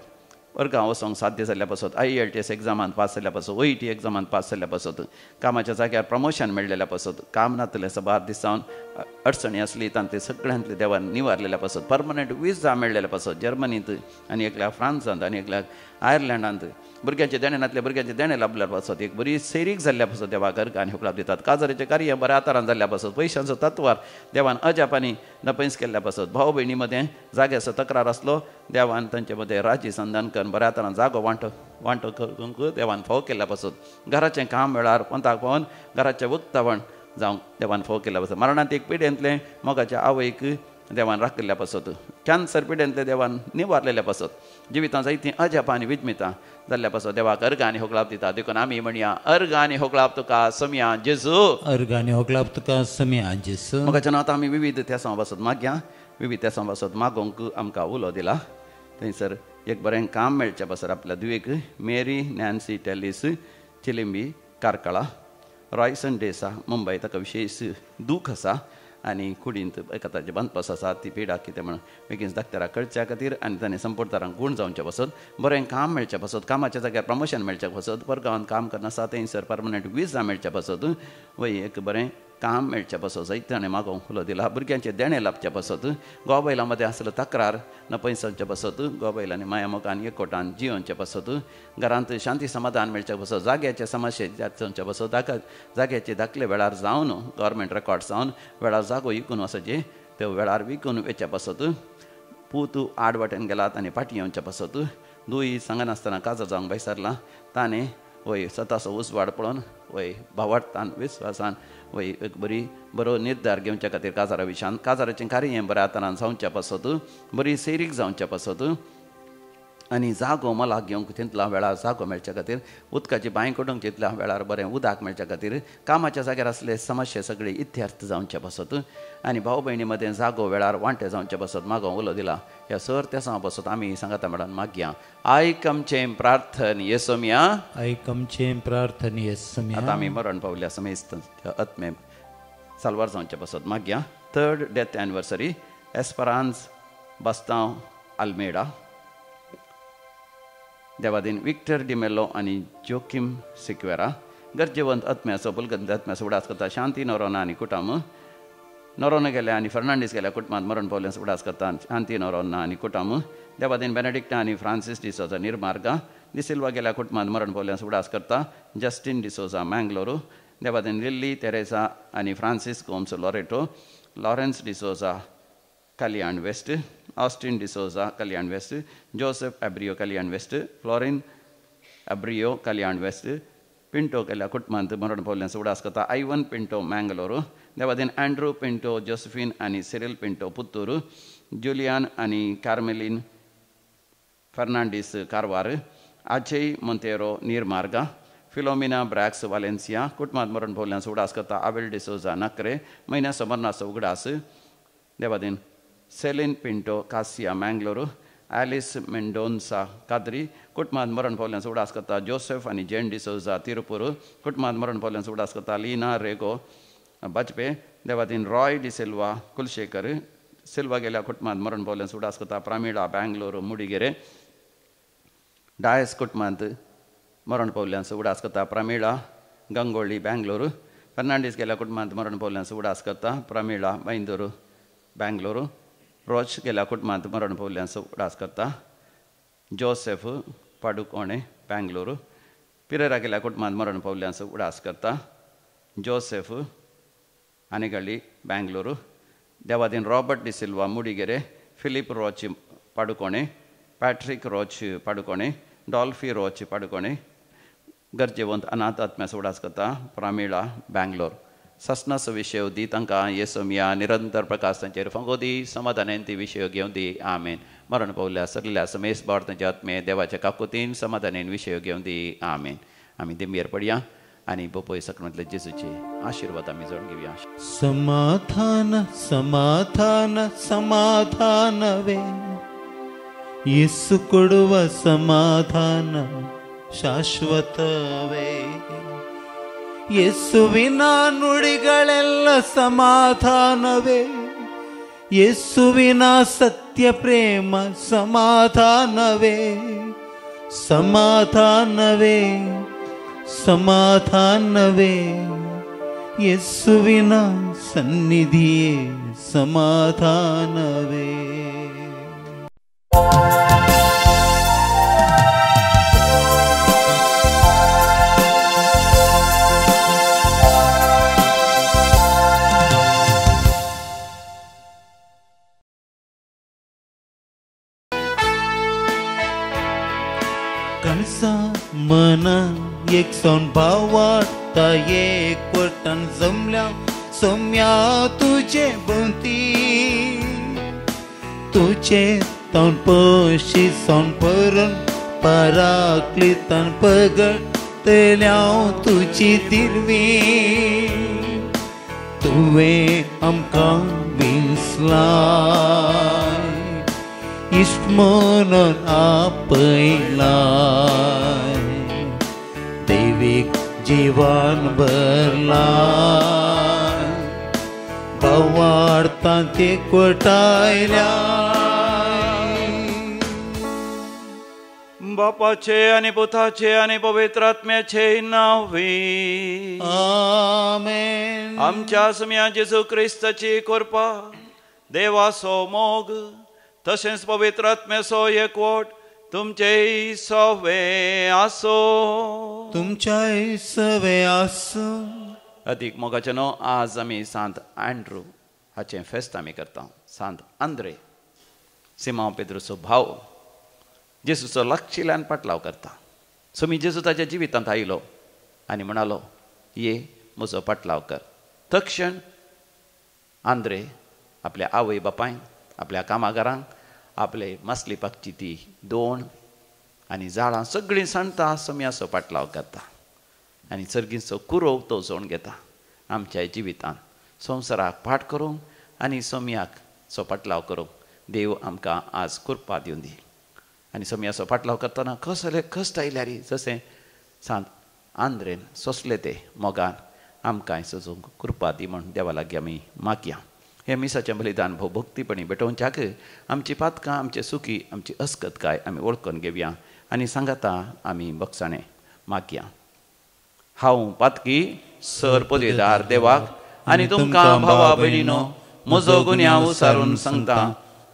वर्गां वचोंक साध्य जाल्ल्या पासत IELTS एग्जामांत पास जाल्ल्या पासत OET एग्जामांत पास जाल्ल्या पासत कामाच्या जाग्यार प्रमोशन मेळ्ळेल्या पासत काम नातलें सबार दिसावन अडचणी आसली तांते सगळ्यांतले देवान निवारलेल्या पासत परमनंट विजा मेळ्ळेल्या पासत जर्मनींत आनी एकल्याक फ्रांसांत आनी एकल्याक आयर्लंडांत भुरग्यांचे देणे नातले भुरग्यांचे देणे लाभल्या पासत एक बरी सैरीक जाल्ल्या पासत देवाक अर्घ आनी होक लाभ दितात. काजाराचें कार्य बऱ्या आतारान जाल्ल्या पासत पयशांचो तत्वार देवान अजापांनी नपयस केल्ल्या पासत भाव भयणी मदें जाग्याचो तक्रार आसलो देवान तांचे मदें राजी संधान करून बऱ्या आतारान जागो वांटो करूंक देवान फाव केल्ल्या पासत घराचें काम वेळार पंथाक पावोन घराचें उक्तावण जावंक देवान फाव केल्ल्या पासत. मरणांत एक पिडेंतले मोगाच्या आवयक देवान राखलेल्या पासत. कॅन्सर पिडेंतले देवान निवारलेल्या पासत. जिवितांत जायतीं अजापां आनी विजमितां जाल्ल्या पासत देवाक अर्घ आनी होक लाभ दिता. देखून आमी म्हणया अर्घ आनी होक लाभ तुका समिया जेजू. अर्घ आनी होक लाभ तुका समिया जेजू. मोगाच्या नांवांत आमी विविध त्या पासत मागया. विविध त्या पासत मागोंक आमकां उलो दिला. थंयसर एक बरें काम मेळच्या पासत आपल्या दुयेक मेरी नॅन्सी टेलिस चिलिंबी कारकळा रॉयसन डेसा मुंबय ताका विशेष दूख आसा आनी कुडींत एका ताजे बांदपास आसा ती पिडा कितें म्हणून बेगीन दाक्तराक कळच्या खातीर आनी ताणें संपोर्तारांक गूण जावचे पासत बरें काम मेळचे पासत कामाच्या जाग्यार प्रमोशन मेळचे पासत परगांवांत काम करना आसा थंयसर परमनंट विजा मेळचे पासत वय एक बरें काम मेळचे पासत जायते ताणें मागोवंक फुलो दिला भुरग्यांचे देणे लाभचे पासत गोबायलां मदें आसलो तक्रार न पयसांचे पासत गोबायलांनी मायामोगान एकवटान जियोवचे पासत घरांत शांती समाधान मेळचे पासत जाग्याचे समस्ये जावचे पासत जाग्याचे दाखले वेळार जावन गव्हर्मेंट रेकॉर्ड जावन वेळार जागो विकून वचचे त्यो वेळार विकून वेचे पासत पूत आड वाटेन गेलात आनी फाटीं येवचे पासत दुय सांगनासतना काजार जावंक बेसारला ताणें वय स्वताचो उजवाड पळोवन वय भावार्थान विस्वासान वय एक बरो निर्धार घेवच्या खातीर काजारा विशयान काजाराचें कार्य हें बऱ्या तरान जावचें पासत बरी सैरीक जावचें पासत आनी जागो मलाक घेवंक तितल्या वेळार जागो मेळच्या खातीर उदकाची बांय कडूंक तितल्या वेळार बरें उदक मेळच्या खातीर कामाच्या जाग्यार आसले समस्या सगळे इत्यार्थ जावचे पासत आनी भाव भयणी मदें जागो वेळार वांटे जावचे पासत मागो उलो दिला ह्या सर त्या पासत आमी सांगाता मॅडम मागया आयक आमचें प्रार्थन येसोमिया आयक आमचें प्रार्थन येसोमिया आतां आमी मरण पावल्या समेस्त आत्मे साल्वार जावचे पासत मागया 3rd डेथ एनिवर्सरी एस्परांस बस्तांव आल्मेडा देवादीन विक्टर डिमेलो आनी जोकिम सिक्वेरा गरजेवंत आत्म्याचो पुलगंत आत्म्याचो उडास करता शांती नोरोना आनी कुटुंब नोरोना गेल्या आनी फर्नांडीस गेल्या कुटुंबांत मरण पावल्यास उडास करता शांती नोरोना आनी कुटुंब देवादीन बेनेडिक्टा आनी फ्रांसीस डिसोजा निर्मार्गा डिसिल्वा गेल्या कुटुंबांत मरण पावल्यास उडास करता जस्टीन डिसोजा मँगलोरू देवादीन लिल्ली तेरेसा आनी Francis Gomes Loreto Lawrence D'Souza Kalyan west Austin D'Souza Kalyan west Joseph Abreo Kalyan west Florine Abreo Kalyan west Pinto गेल्या कुटुंबांत मरण पावल्यास उडास करता आयवन पिंटो मँगलोरू देवादीन अँड्रू पिंटो जोसेफीन आनी सिरिल पिंटो पुत्तूर जुलियान आनी Carmeline Fernandes Karwar Ajay Monteiro Nirmarga Philomena Brax Valencia कुटुंबांत मरण पावल्यास उडास करता आवेल डिसोजा नक्रे महिन्या समरनाचो उगडास देवादीन सेलिन पिंटो कासिया मँगलोरू ॲलिस मेंडोन्सा काद्री कुटुंबांत मरण पावल्यास उडास करता जोसेफ आनी जेन डिसोजा तिरुपूर कुटुंबांत मरण पावल्यास उडास करता लिना रेगो बजपे देवादीन रॉय डिसिल्वा कुलशेखर सिल्वा गेल्या कुटुंबांत मरण पावल्यास उडास करता प्रामिळा बँगलोरू मुडिगेरे डायस कुटुंबांत मरण पावल्यास उडास करता प्रामिळा गंगोळी बँगलोरू फर्नांडीस गेल्या कुटुंबांत मरण पावल्यास उडास करता प्रामिळा बैंदूरू बँगलोरू रोज गेल्या कुटुंबांत मरण पावल्यास उडास करता जोसेफ पाडुकोणे बँगलोरू पिरेरा गेल्या कुटुंबांत मरण पावल्यास उडास करता जोसेफ आनेगळी बँगलोरू देवादीन Robert D'Silva Mudigere Philip Roche Padukone Patrick Roche Padukone Dolphy Roche Padukone गरजेवंत अनाथ आत्म्यास उडास करता प्रामिळा बँगलोर सस्नस विशय दी तांकां येसोमिया निरंतर प्रकाश तांचेर फंगोदी समाधानान ती विशय घेवन दी आमेन मरण पावल्या सगल्या समेस बार तांचे आत्मे देवाच्या काकुतीन समाधानान विशय घेवन दी आमेन आमी दिमेर पडया आनी बोपोय सकमतले जेजूचे आशिर्वाद आमी जोड घेवया समाधान समाधान समाधानवे येसु ಕೊಡುವ ಸಮಾಧಾನ ಶಾಶ್ವತವೇ ಯೇಸುವಿನ ನುಡಿಗಳೆಲ್ಲ ಸಮಾಧಾನವೇ ಯೇಸುವಿನ ಸತ್ಯ ಪ್ರೇಮ ಸಮಾಧಾನವೇ ಸಮಾಧಾನವೇ ಸಮಾಧಾನವೇ ಯೇಸುವಿನ ಸನ್ನಿಧಿಯೇ ಸಮಾಧಾನವೇ कणसा मना एक सोन भावाता एक वटन जमल्या सोम्या तुझे भोवती तुझे तोंड पशी सोन परून पराकलितान पगडतल्या तुझी दिरवी तुवें आमकां विसलाय इश्ट म्हणून आपयलाय दैवीक जीवन भरला भावार्थांचे कोटायल्या बापाचे आणि पुताचे आणि पवित्र आत्म्याचे नावे आमेन. आमच्या सम्या जेजू ख्रिस्ताची कृपा देवासो मोग तसेच पवित्र आत्म्यासो एकवट तुमचे सवे आसो. तुमच्या सवे आसो. अधिक मोगाचे नो आज आमी सांत अँड्रू हाचे फेस्त आमी करता. सांत आंद्रे सिमोन पेद्रूचो भाव जेसूचो लागशिल्ल्यान पाटलाव करता. सो मी जेजू ताच्या जिवितांत आयलो आनी म्हणालो ये म्हजो पाटलाव कर. तक्षण आंद्रे आपल्या आवय बापाय आपल्या कामागारांक आपले मासली पाकची ती दोण आनी झाडां सगळीं सांडटा सम्याचो पाटलाव करता आनी सर्गीचो कुरो तो जोण घेता. आमच्या जिवितांत संवसाराक पाठ करूंक आनी सम्याक सो पाटलाव करूंक देव आमकां आज कृपा दिवन दी. आनी सम्याचो पाटलाव करतना कसले कश्ट आयल्यार जशें सांत आंद्रेन सोंसले ते मोगान आमकांय सजूंक कृपा दी म्हण देवा लागीं आमी मागया. हे मिसाचें बलिदान भोव भक्तीपणी भेटोवच्याक आमची पातकां आमचे सुखी आमची अस्कतकाय आमी वळखून घेवया आनी सांगाता आमी बक्षाणें मागया. हांव पातकी सर पदवेदार देवाक आनी तुमकां भावा भयणीनो म्हजो गुन्यांव उसारून सांगता.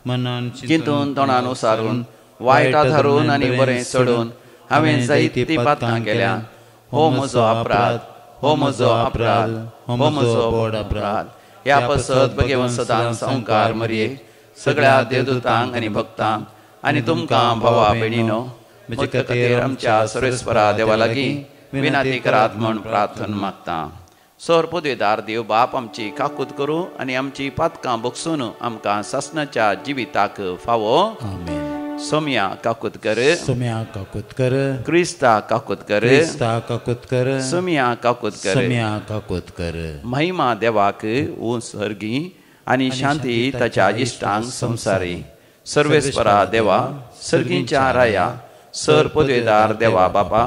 मनान चिंतून तोंडान उसारून वायटा धरून आनी बरें सोडून हांवें जायतीं पातकां केल्या. हो म्हजो अपराध, हो म्हजो अपराध, हो म्हजो व्हड अपराध. ह्या पसत भगेवन सदां संकार मरये सगळ्या देवदूतांक आनी भक्तांक आनी तुमकां भावा भयणीनो म्हजे खातीर आमच्या सर्वेस्परा देवा लागीं विनाती करात म्हण प्रार्थना मागता. सर पदवेदार देव बाप आमची काकूत करूं आनी आमची पातकां बगसून आमकां सासणाच्या जिविताक फावो. सोम्या काकूत कर. सोम्या काकूत कर. क्रिस्ता काकूत कर. क्रिस्ता काकूत कर. सोम्या काकूत कर. सोम्या काकूत कर. महिमा देवाक सर्गी आनी शांती ताच्या इश्टांक संवसारी. सर्वेस्परा देवा सर्गीच्या राया सर पदवेदार देवा बापा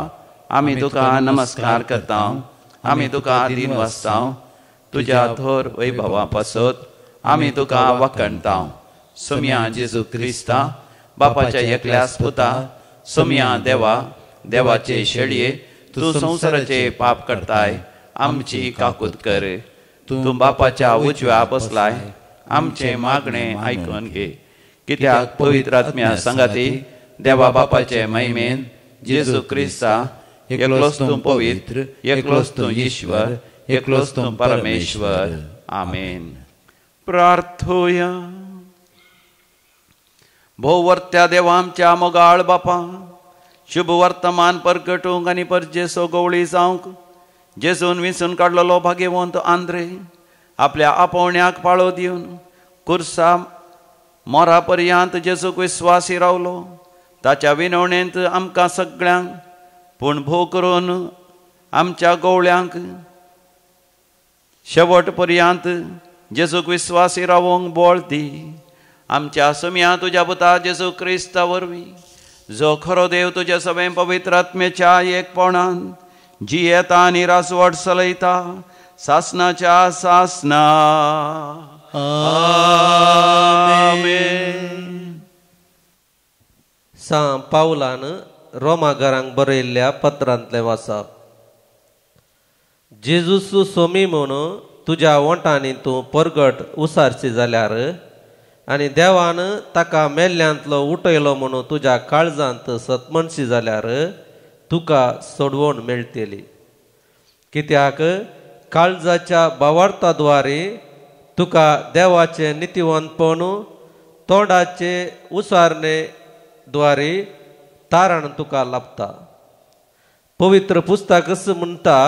आमी तुका नमस्कार करता. आमी तुका दिन वाजता. तुज्या थोर वैभवा पासत आमी तुका वखणटा. सोम्या जेजू क्रिस्ता बापाच्या एकल्यास पुता सोम्या देवा देवाचे शेळये तूं संवसाराचे पाप करताय आमची काकूत कर. तूं बापाच्या उजव्या बसलाय आमचे मागणे आयकून घे. कित्याक पवित्र आत्म्या संगाती देवा बापाचे महिमेन जेजू क्रिस्ता एकलोच तूं पवित्र एकलोच तूं ईश्वर एकलोच तूं परमेश्वर. आमेन. प्रार्थोया. भोवर्त्या देवा आमच्या मोगाळ बापा शुभ वर्तमान परगटूंक आनी परजेसो गवळी जावंक जेजून विंचून काडलेलो भाग्यवंत आंद्रे आपल्या आपोवण्याक पाळो दिवन कुर्सा मोरा पर्यंत जेजूक विस्वासी रावलो. ताच्या विनवणेंत आमकां सगळ्यांक पूण भोव करून आमच्या गवळ्यांक शेवट पर्यंत जेजूक विस्वासी रावोंक बळ दी. आमच्या सोम्या तुज्या पुता जेजू क्रिस्ता वरवीं जो खरो देव तुज्या सगळे पवित्र आत्म्याच्या एकपणान जियेता आनी रासवट चलयता सासनाच्या सासना. आमेन. सा पावलान रोमाघरांक बरयल्ल्या पत्रांतले वाचप. जेजूसू सोमी म्हणून तुज्या वंटांनी तूं परगट उसारची जाल्यार आनी देवान ताका मेल्ल्यांतलो उठयलो म्हणून तुज्या काळजांत सतमनशी जाल्यार तुका सोडवण मेळटली. कित्याक काळजाच्या भावार्थाद्वारे तुका देवाचे नितीवंतपण तोंडाचे उसारणे द्वारे तारण तुका लाभता. पवित्र पुस्तक म्हणटा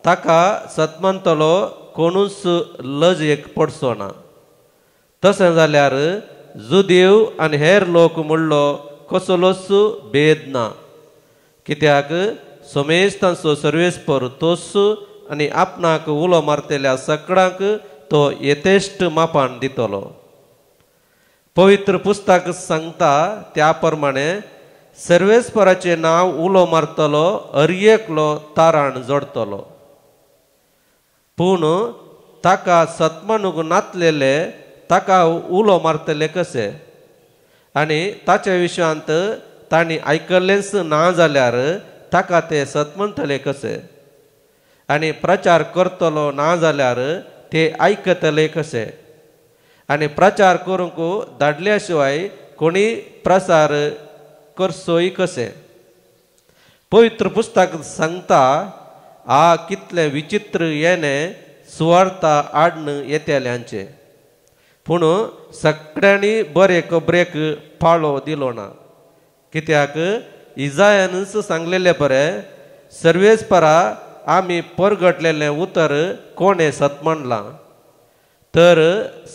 ताका सतमंतलो कोणूच लज एक पडचो ना. तशें जाल्यार जुदेव आनी हेर लोक म्हणलो कसलोच भेद ना. कित्याक सोमेश तांचो सर्वेस्पर तोच आनी आपणाक उलो मारतेल्या सगळ्यांक तो यथेश्ट मापान दितलो. पवित्र पुस्तक सांगता त्या प्रमाणे सर्वेस्पराचे नाव उलो मारतलो अर्येकलो ताराण जोडतलो पूण ताका सत्मनुक नातलेले ताका उलो मारतले कसे आनी ताच्या विशयांत तांणी आयकल्लेंच ना जाल्यार ताका ते सत्मंतले कसे आनी प्रचार करतलो ना जाल्यार ते आयकतले कसे आनी प्रचार करूंक धाडल्या शिवाय कोणी प्रसार करचोय कसे पवित्र पुस्तक सांगता आ कितले विचित्र येणे सुवार्ता आडन येतेल्यांचे पूण सगळ्यांनी बरे खबरेक पाळो दिलो ना कित्याक इजायानच सांगलेले बरे सर्वेस्परा आमी परगटलेले उतर कोणे सत म्हणला तर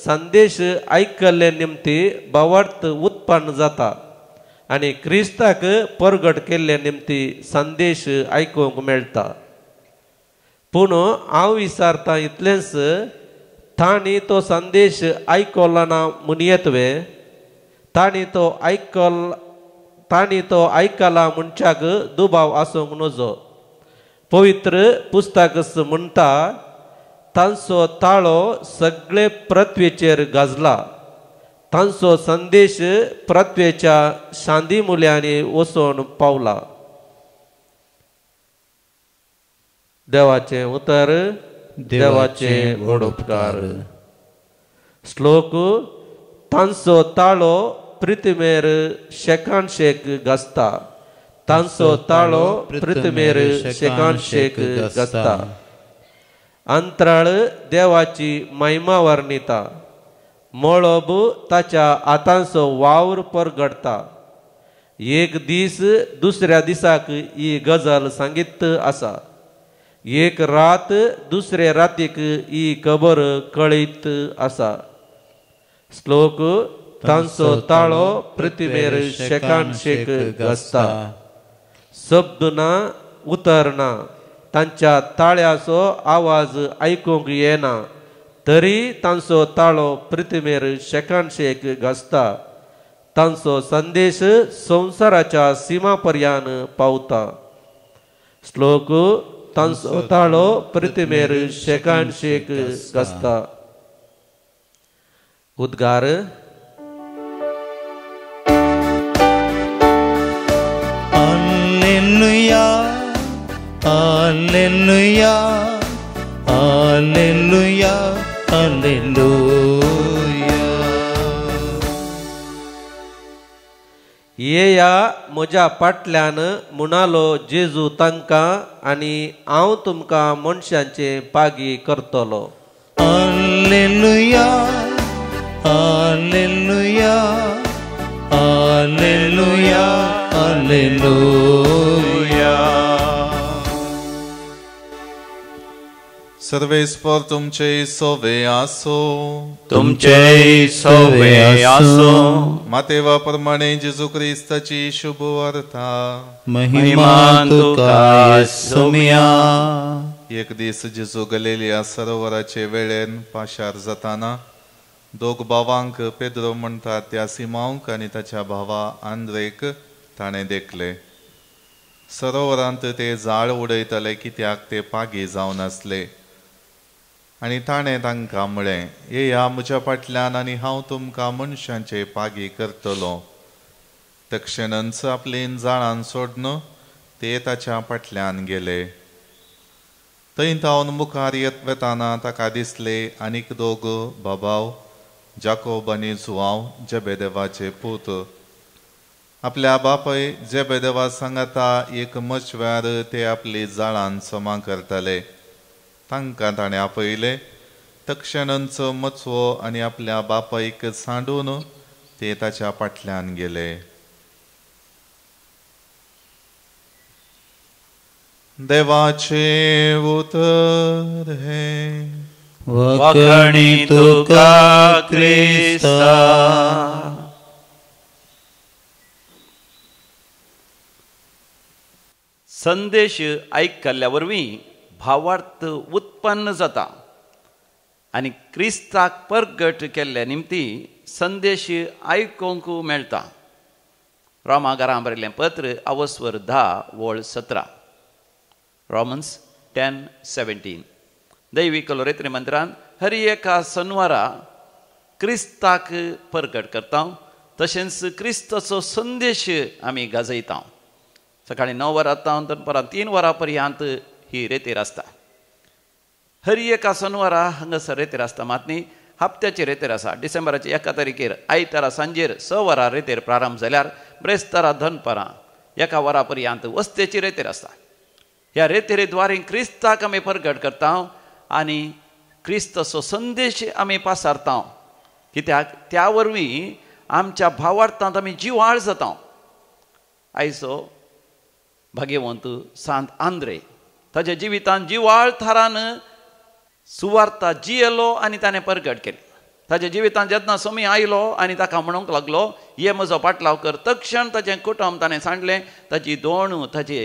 संदेश आयकल्ले निमती बावर्त उत्पन्न जाता आनी क्रिस्ताक परगट केल्ले निमती संदेश आयकूंक मेळटा पूण हांव विचारता इतलेंच तांणी तो संदेश आयकला ना म्हूण येतवे तांणी तो आयकला मनशाक दुबाव आसूंक नजो पवित्र पुस्तक म्हणटा तांचो ताळो सगळे पृथ्वीचेर गाजला तांचो संदेश पृथ्वेच्या शांती मुल्यांनी वचून पावला देवाचे उतर देवाचे व्हड उपकार श्लोक तांचो ताळो पृथ्वीमेर शेकान शेक गाजता तांचो ताळो पृथ्वीमेर शेकान शेक गाजता अंतराळ देवाची महिमा वर्णिता मळब ताच्या हातांचो वावर परगडता एक दीस दुसऱ्या दिसाक ही गजाल सांगित आसा एक रात दुसरे रातीक ही खबर कळीत आसा श्लोक तांचो ताळो पृथ्वीमेर शेकान शेक गाजता शब्द ना उतर ना तांच्या ताळ्याचो आवाज आयकूंक येना तरी तांचो ताळो पृथ्वीमेर शेकान शेक गाजता तांचो संदेश संवसाराच्या सीमा पर्यान पावता श्लोक तांचो ताळो पृथ्वीमेर शेकान शेक गाजता उद्गार Alleluia, Alleluia, Alleluia, Alleluia. येया म्हज्या फाटल्यान म्हणालो जेजू तांकां आनी हांव तुमकां मनशांचे पागी करतलो Alleluia, Alleluia, Alleluia, Alleluia. सर्वेस्पर तुमचे सोवे आसो तुमचे सोवे आसो मातेवा प्रमाणे जेजू क्रिस्ताची शुभ वार्ता महिमा तुका येसुमिया. एक दीस जेजू गलिलिया सरोवराचे वेळेन पाशार जाताना दोग भावांक पेद्रो म्हणटात त्या सिमांक आनी ताच्या भावा आंद्रेक ताणें देखले. सरोवरांत ते झाड उडयतले कित्याक ते पागी जावन आसले आनी ताणें तांकां म्हळें येया म्हज्या फाटल्यान आनी हांव तुमकां मनशांचे पागी करतलो. तक्षणच आपलीं झाडां सोडून ते ताच्या फाटल्यान गेले. थंय तावन मुखार वेताना ताका दिसले आनीक दोग बाबाव जाकोब आनी जुआंव जेबेदेवाचे पूत आपल्या बापाय जेबेदेवा सांगाता एक मचव्यार ते आपली झाडां समा करताले. तांकां ताणें आपयले. तक्षणच मचवो आनी आपल्या बापायक सांडून ते ताच्या फाटल्यान गेले. देवाचे उतर हे वखणी तुका क्रिस्ता. संदेश आयकल्ल्या वरवीं भावार्थ उत्पन्न जाता आनी क्रिस्ताक परगट केल्ल्या निमती संदेश आयकूंक मेळटा. रोमाकारां बरयल्लें पत्र अवस्वर 10 वळ 17. रोमन्स 10:17. दैवी कलोरेत्री मंदिरांत हर एका सनवारा क्रिस्ताक परगट करता, तशेंच क्रिस्ताचो संदेश आमी गाजयता. सकाळीं 9 वरां दनपारां 3 वरां पर्यंत ही रेतीर आसता. हर एका सनवारा हांगासर रेतीर आसता. मात न्ही हप्त्याची रेतीर आसा. डिसेंबराच्या 1 तारीखेर आयतारा सांजेर 6 वरां रेतीर प्रारंभ जाल्यार ब्रेस्तारा दनपारां 1 वरा पर्यंत वस्तेची रेतीर आसता. ह्या रेतीरेद्वारे क्रिस्ताक आमी परगट करता आनी क्रिस्ताचो संदेश आमी पासारता. कित्याक त्या वरवीं आमच्या भावार्थांत आमी जिवाळ जाता. आयचो भाग्यवंत सांत आंद्रे ताच्या जिवितांत जिवाळ थारान सुवार्ता जियेलो आनी ताणें परगट केली. ताच्या जिवितांत जेन्ना समय आयलो आनी ताका म्हणूंक लागलो ये म्हजो पाटलाव कर, तक्षण ताचें कुटुंब ताणें सांडलें. ताची दोण, ताचे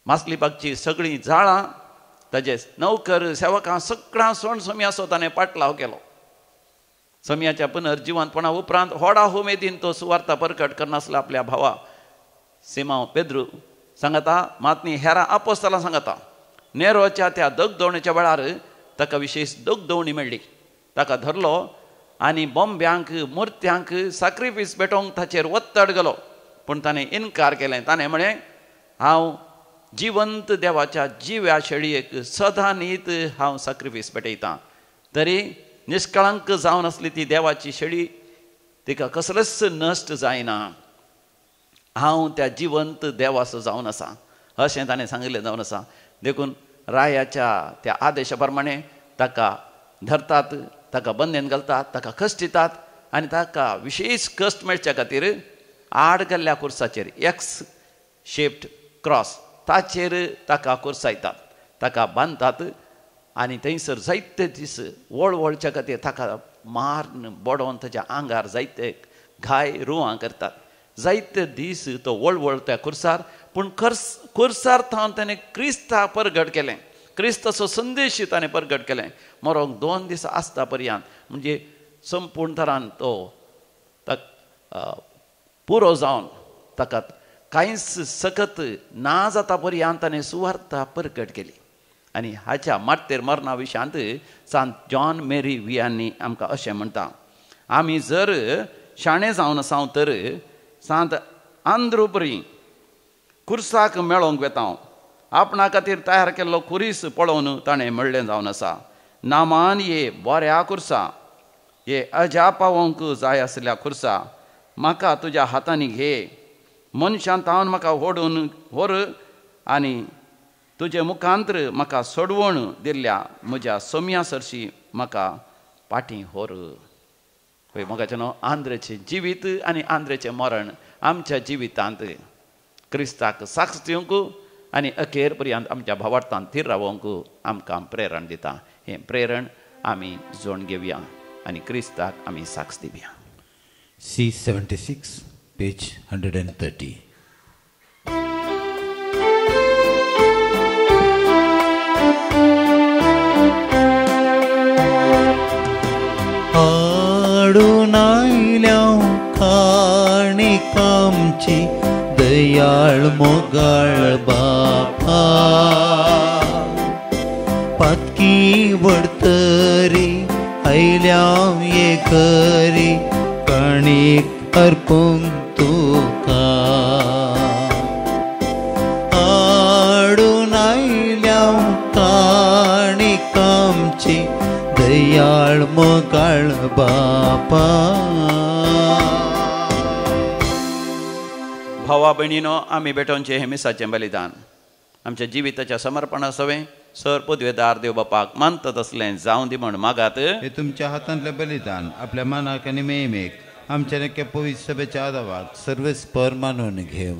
मासलीबागची सगळीं झाडां, ताचे नौकर सेवकां सगळ्यां सण समयाचो ताणें पाटलाव केलो. समयाच्या पुनर्जिवंतपणा उपरांत व्हडा उमेदीन तो सुवार्ता परगट करनासलो आपल्या भावा सिमांव पेद्रू सांगता. मात न्ही हेरां आपोस्तलां सांगता नेरोच्या त्या दोगदवणीच्या वेळार ताका विशेश दोगदवणी मेळ्ळी. ताका धरलो आनी बॉम्ब्यांक मुर्त्यांक सॅक्रिफीस पेटोवंक ताचेर वत्तड गेलो. पूण ताणें इन्कार केलें. ताणें म्हळें हांव जिवंत देवाच्या जिव्या शेळयेक सदां न्हीत हांव सॅक्रिफीस पेटयतां. तरी निश्कळंक जावन आसली ती देवाची शेळी, तिका कसलोच नश्ट जायना. हांव त्या जिवंत देवाचो जावन आसा अशें ताणें सांगिल्लें जावन आसा. देखून रायाच्या त्या आदेशा प्रमाणें ताका धरतात, ताका बंदेन घालतात, ताका कश्ट दितात आनी ताका विशेश कश्ट मेळच्या खातीर आड गेल्ल्या कुर्साचेर एक्स शेप्ड क्रॉस ताचेर ताका कुर्सायतात, ताका बांदतात आनी थंयसर जायते दीस वळवळच्या खातीर ताका मारून बडोवन ताच्या आंगार जायते घाय रुवां करतात. जायते दीस तो वळवळ त्या कुर्सार. पूण कुर्सार थावन ताणें क्रिस्ताक परगट केलें. क्रिस्ताचो संदेश ताणें परगट केलें. मरोंक 2 दीस आसता पर्यंत म्हणजे संपूर्ण तरान तो पुरो जावन ताका कांयच सकत ना जाता पर्यंत ताणें सुवार्ता परगट केली. आनी हाच्या मार्तेर मरणा विशयांत सांत जॉन मेरी वियांनी आमकां अशें म्हणटा. आमी जर शाणे जावन आसा तर सांत आंद्रुपरी कुर्साक मेळोंक वेता. आपणा खातीर तयार केल्लो खुरीस पळोवन ताणें म्हणलें जावन आसा. नामान ये बऱ्या कुर्सा, ये अजा पावोंक जाय आसल्या खुर्सा म्हाका तुज्या हातांनी घे. मनशां तावन म्हाका ओडून व्हर आनी तुजे मुखांतर म्हाका सोडवण दिल्ल्या म्हज्या सोम्या सरशी म्हाका पाटी व्हर. पळय मोगाचें न्हू, आंद्रेचें जिवीत आनी आंद्रेचें मरण आमच्या जिवितांत क्रिस्ताक साक्ष दिवंक आनी अखेर पर्यंत आमच्या भावार्थांत थीर रावंक आमकां प्रेरण दिता. हें प्रेरण आमी जोड घेवया आनी क्रिस्ताक आमी साक्ष दिवया. C76 page 130. हाडून आयल्या काणीक आमची दयाळ मोगाळ बापा. पातकी वडतरी आयल्या ये करी काणीक अर्पूंक तुका. हाडून आयल्या काणीक आमची दयाळ मोगाळ बापा. भावा भयणीनो, आमी बेटोवनचें हें मिसाचें बलिदान आमच्या जिविताच्या समर्पणा सवें सर पदवेदार देव बापाक मानता तसलें जावं दी म्हण मागात. हे तुमच्या हातांतलें बलिदान आपल्या मनाक आनी मेमेक आमच्या नक्की पवित्र सभेच्या आदाराक सर्वेस्पर मानून घेव.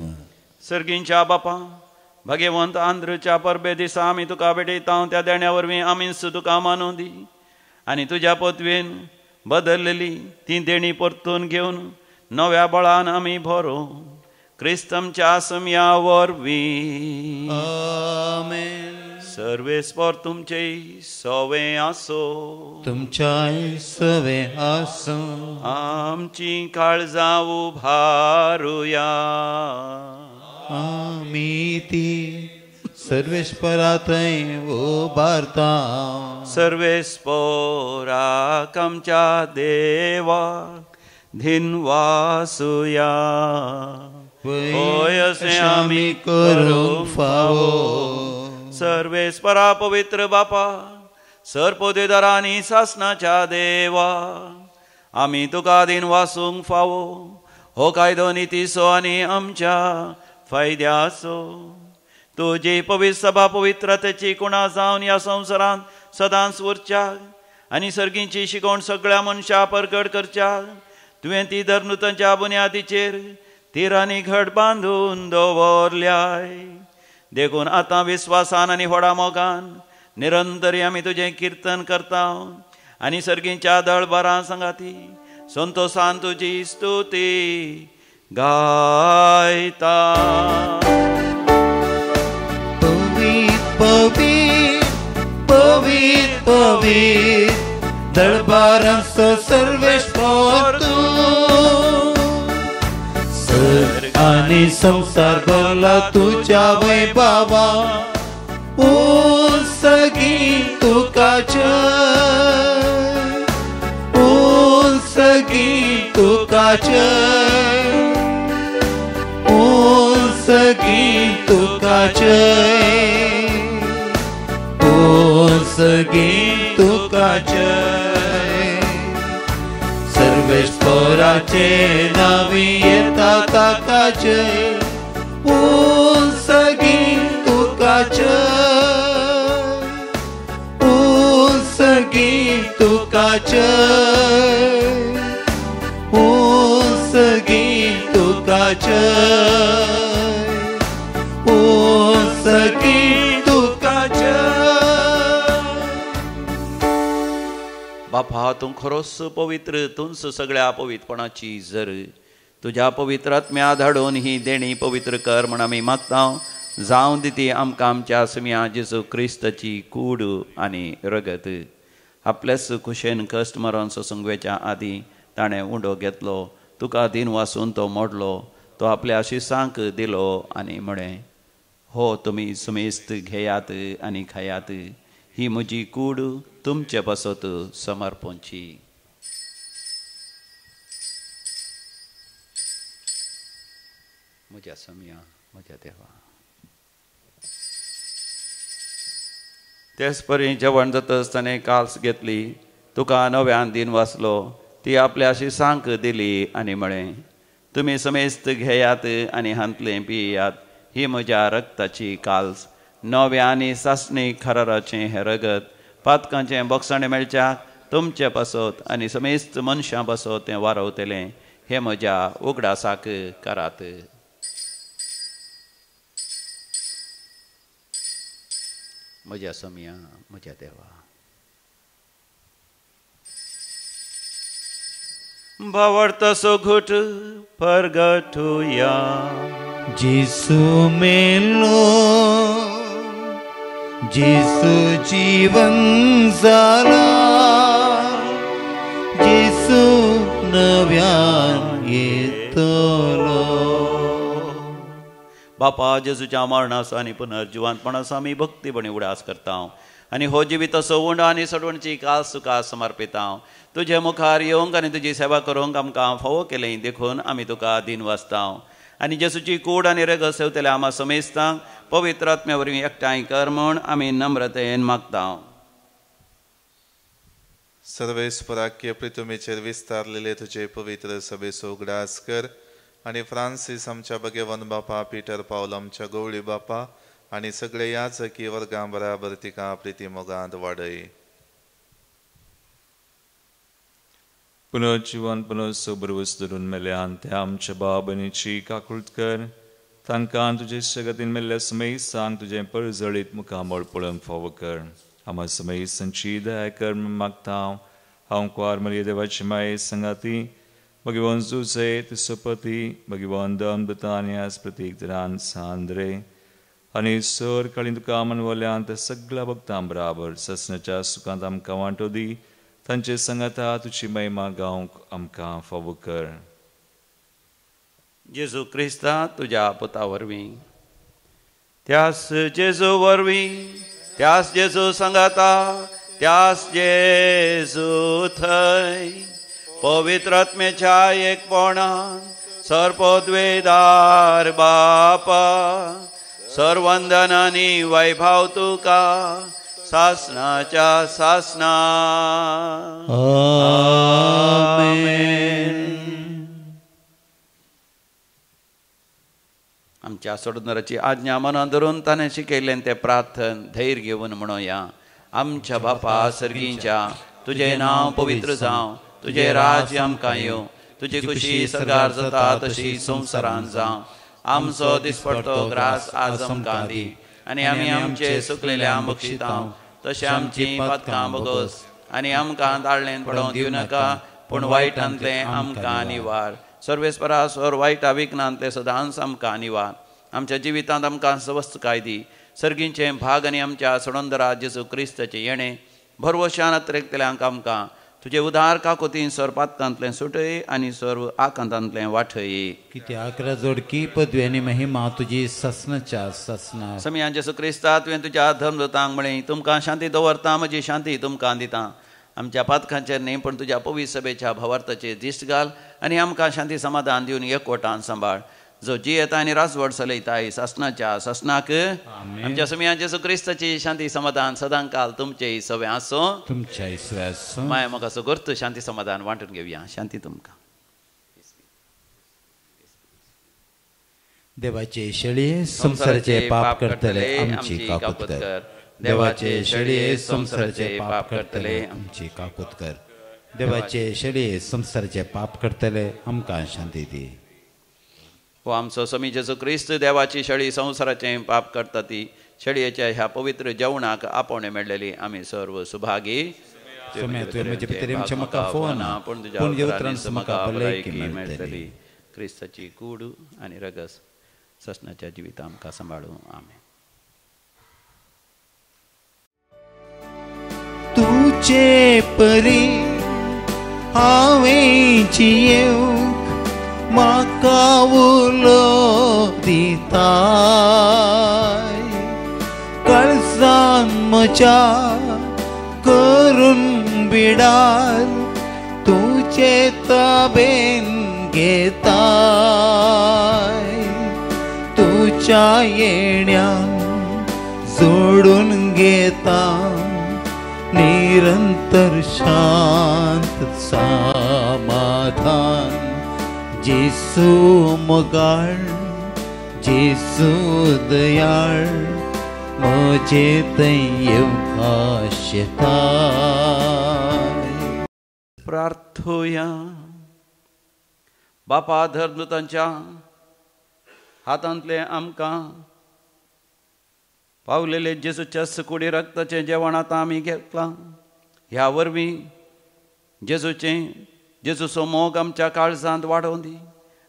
सर्गींच्या बापा, भगवंत आंध्रच्या परबे दिसा आमी तुका भेटयता. त्या देण्या वरवीं आमीच तुका मानूं दी आनी तुज्या पदवेन बदललेली ती देणी परतून घेवन नव्या बळान आमी भरो. क्रिस्तमच्या समया वरवीं आमेन. सर्वेस्पर तुमचे सवे आसो, तुमच्या सवे आसो. आमची काळजा उभारुया, आमी ती सर्वेश्वरात उबारता. सर्वेस्पराक आमच्या देवा धिनवासुया, होय असे आम्ही करूंक फावो. सर्वेस्परा पवित्र बापा, सरपोतेदारा आनी सासनाच्या देवा, आमी तुका दिन वासूंक फावो. हो कायदो नितीसो आनी आमच्या फायद्याचो. तुजी पवित्र सभा पवित्रतेची कुणा जावन ह्या संवसारांत सदांच उरच्या आनी सर्गीची शिकवण सगळ्या मनशा परगट करच्या. तुवें ती धर्नुतांच्या बुन्यादीचेर तिरांनी घट बांदून दवरल्याय. देखून आतां विस्वासान आनी व्हडा मोगान निरंतरी आमी तुजें किर्तन करता आनी सर्गीच्या दळबारां संगाती संतोषान तुजी स्तुती गायता. पवित्र पवित्र पवित्र दळबारांचो सर्वेश्वर तूं. सर्ग आनी संसार भरला तुज्या वैभवा. सगळी तुका जय, सगळी तुका जय, सगळी तुका जय, सगळी तुका जय. सर्वेश्वराचे नावी येता ताका जय. सगळी तुका जय, सगळी तुका जय, सगळी तुका जय, सगळी तुका जय. बापा तूं खरोच पवित्र, तूंच सगळ्या पवित्रपणाची जर. तुज्या पवित्र आत्म्या धाडून ही देणी पवित्र कर म्हण आमी मागता. जावं दी ती आमकां आमच्या समिया जेजू क्रिस्ताची कूड आनी रगत. आपल्याच कुशेन कश्ट मरण ससंगवेच्या आदी ताणें उंडो घेतलो. तुका दिन वासून तो मोडलो. तो आपल्या शिसांक दिलो आनी म्हळें, हो तुमी सुमेस्त घेयात आनी खायात. ही म्हजी कूड तुमचे पासत समर्पणची. म्हज्या समिया म्हज्या देवा. तेच परी जेवण जातच ताणें काल्स घेतली. तुका नव्यान दिन वाचलो. ती आपल्या शिसांक दिली आनी म्हळें, तुमी समेस्त घेयात आनी हांतलें पियात. ही म्हज्या रक्ताची काल्स, नव्या आनी सासणी खराराचें हें रगत. पातकांचें बोगसाणें मेळच्याक तुमचे पासत आनी समेस्त मनशां पासत तें वारवतलें. हे म्हज्या उगडासाक करात. म्हज्या समिया म्हज्या देवा. भावार्थाचो घोट परगटुया. जेसू मेलो, जेसू जीवन जाला. जेसू नव्यान येतलो. बापा जेजूच्या मरणाचो आनी पुनर्जिवांतपणाचो आमी भक्तीपणी उडास करता आनी हो जिविताचो उंड आनी सडवणची कास तुका समर्पिता. तुजे मुखार येवंक आनी तुजी सेवा करूंक आमकां फावो केलें देखून आमी तुका दिन वाचता आनी जेजूची कूड आनी रगत सेवतले आमा समेस्तांक पवित्र आत्म्या वरवीं एकठांय कर म्हूण आमी नम्रतेन मागता. सर्वेस्पराक्य प्रितुमेचेर विस्तारलेले तुजे पवित्र सभेचो उगडास कर आनी फ्रांसीस आमच्या भगेवन बापा, पिटर पावल आमच्या गवळी बापा आनी सगळे याजकी वर्गां बराबर तिका प्रिती मोगांत वाडय. पुनर्जीवन पुनर्सोबरवस धरून मेल्यान ते आमच्या बाबनीची काकुळट कर. तांकां तुजे जगतीन मेल्ल्या समेस्तांक तुजें परजळीत मुखामळ पळोवंक फावो कर. आमा समेस्तांची दया कर म्हूण मागता. हांव कुंवार मरिये देवाची माये संगाती भगवान जुजे तिसो पती भगवान दन ब्रितानियास प्रतीक तरान सांद्रे आनी सर काळी तुका मनवल्यान त्या सगळ्या भक्तां बराबर ससनाच्या सुखांत आमकां वांटो दी. तांचे संगता तुजी महिमा गावंक आमकां फावो कर. जेजू क्रिस्ता तुज्या पुता वरवीं, त्यास जेजू वरवीं, त्यास जेजू संगता, त्यास जेजू थंय पवित्र आत्म्याच्या एकपणान सर्पोद्वेदार बापा सर्वंदनानी वैभव तुका सासनाच्या सासना. आमेन. आमच्या सोडुनराची आज्ञा मनात धरून ताणें शिकयलें तें प्रार्थन धैर्य घेवन म्हणोया. आमच्या बापा सर्गीच्या तुझे नांव पवित्र जावं, तुझे राज्य आमकां येवं, तुजी खुशी सरकार जाता तशी संवसारांत जावं. आमचो दिसपडटो ग्रास आज आमकां दी, आनी आमी आमचे सुकलेल्या बक्षितांव तशें आमची पातकां बोगोस, आनी आमकां दाळ्ळेंत पडोवंक दिवं नाका, पूण वायटांतलें आमकां निवार. सर्वेस्परासोर वायटा विघ्नांतले सदांच आमकां निवार. आमच्या जिवितांत आमकां स्वस्थकाय दी. सर्गींचे भाग आनी आमच्या सोडोंदरा जेजू क्रिस्ताचे येणे भरवशान अत्रेकतल्यांक आमकां तुजे उदार काकोतीन सर पातकांतलें सुटय आनी सर्व आकांतांतलें वाठय. कित्याक जोडकी पदवी आनी महिमा तुजी ससनाच्या ससना. समियान जेजू क्रिस्ता तुवें तुज्या धर्मदूतांक म्हळें, तुमकां शांती दवरता, म्हजी शांती तुमकां दिता. आमच्या पातकांचेर न्ही पूण तुज्या पवित्र सभेच्या भवार्थाचेर दिश्ट घाल आनी आमकां शांती समाधान दिवन एकवटान सांबाळ. जो जी येता आनी राजवट चलयताय सासनाच्या ससनाक. आमच्या समियान जेजू क्रिस्ताची शांती समाधान सदां काल तुमचे सवे आसो. तुमच्या इसव्यास माय म्हाका सुगोर्त शांती समाधान वांटून घेवया. शांती तुमकां. देवाचे शेळये संसाराचे पाप करतले आमची काकुत कर. देवाचे शेळये संसाराचे पाप करतले आमची काकुत कर. देवाचे शेळये संसाराचे पाप करतले आमकां शांती दी. हो आमचो समी जेजू क्रिस्त देवाची शेळी संवसाराचें पाप करता ती शेळयेच्या ह्या पवित्र जेवणाक आपोवणे मेळलेली आमी सर्व सुभागी. म्हजे भितर म्हाका फोना पूण तुज्या उतरांनी म्हाका भलायकी मेळटली. क्रिस्ताची कूड आनी रगस ससनाच्या जिवितां आमकां सांबाळूं. आमेन. तुझे परी हांवें जियेवंक म्हाका उलो दिताय. काळजान म्हज्या करून बिडार तुजे ताबेन घेताय. तुज्या येण्यान जोडून घेता निरंतर शांत समाधान. जेसू मोगाळ, जेसू दयाळ, म्हजे थंय येवंक शेताय. प्रार्थोया. बापा धर्मदूतांच्या हातांतले आमकां पावलेले जेजूच्या सुकुडी रक्ताचें जेवण आतां आमी घेतलां. ह्या वरवीं जेजूचो मोग आमच्या काळजांत वाडोवन दी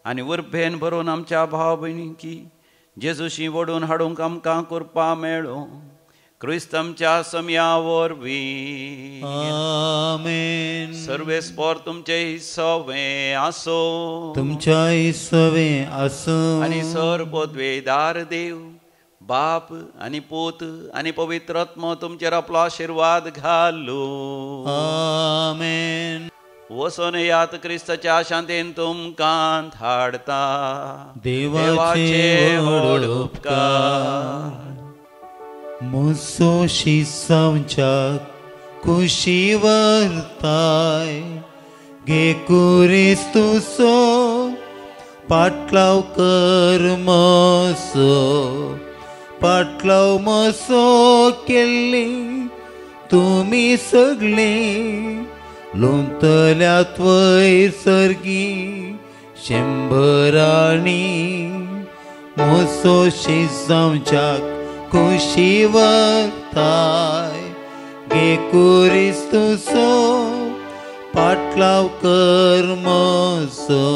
आनी उर्बेन भरून आमच्या भाव भयणींकी जेजूशी ओडून हाडूंक आमकां कृपा मेळो. क्रिस्त आमच्या समया वरवीं. आमेन. सर्वेस्पर तुमचे सवे आसो. तुमच्या सवे आसो. आनी सर्वोद्वेदार देव बाप आनी पूत आनी पवित्र आत्मो तुमचेर आपलो आशिर्वाद घालू. आमेन. वसोन यात क्रिस्ताच्या शांतीन तुमकां धाडता. देवाचे व्हड उपकार. म्हजो शिसांच्या कुशी व्हरताय. घे क्रिस्तुसो पाटलाव कर म्हजो. पाटलाव म्हजो केल्ली तुमी सगळीं लोंतल्यात वयर सर्गी शंभरांनी. म्हजो शिसांच्या खुशी व्हरताय. घे क्रिस्तुसो पाटलाव कर म्हजो.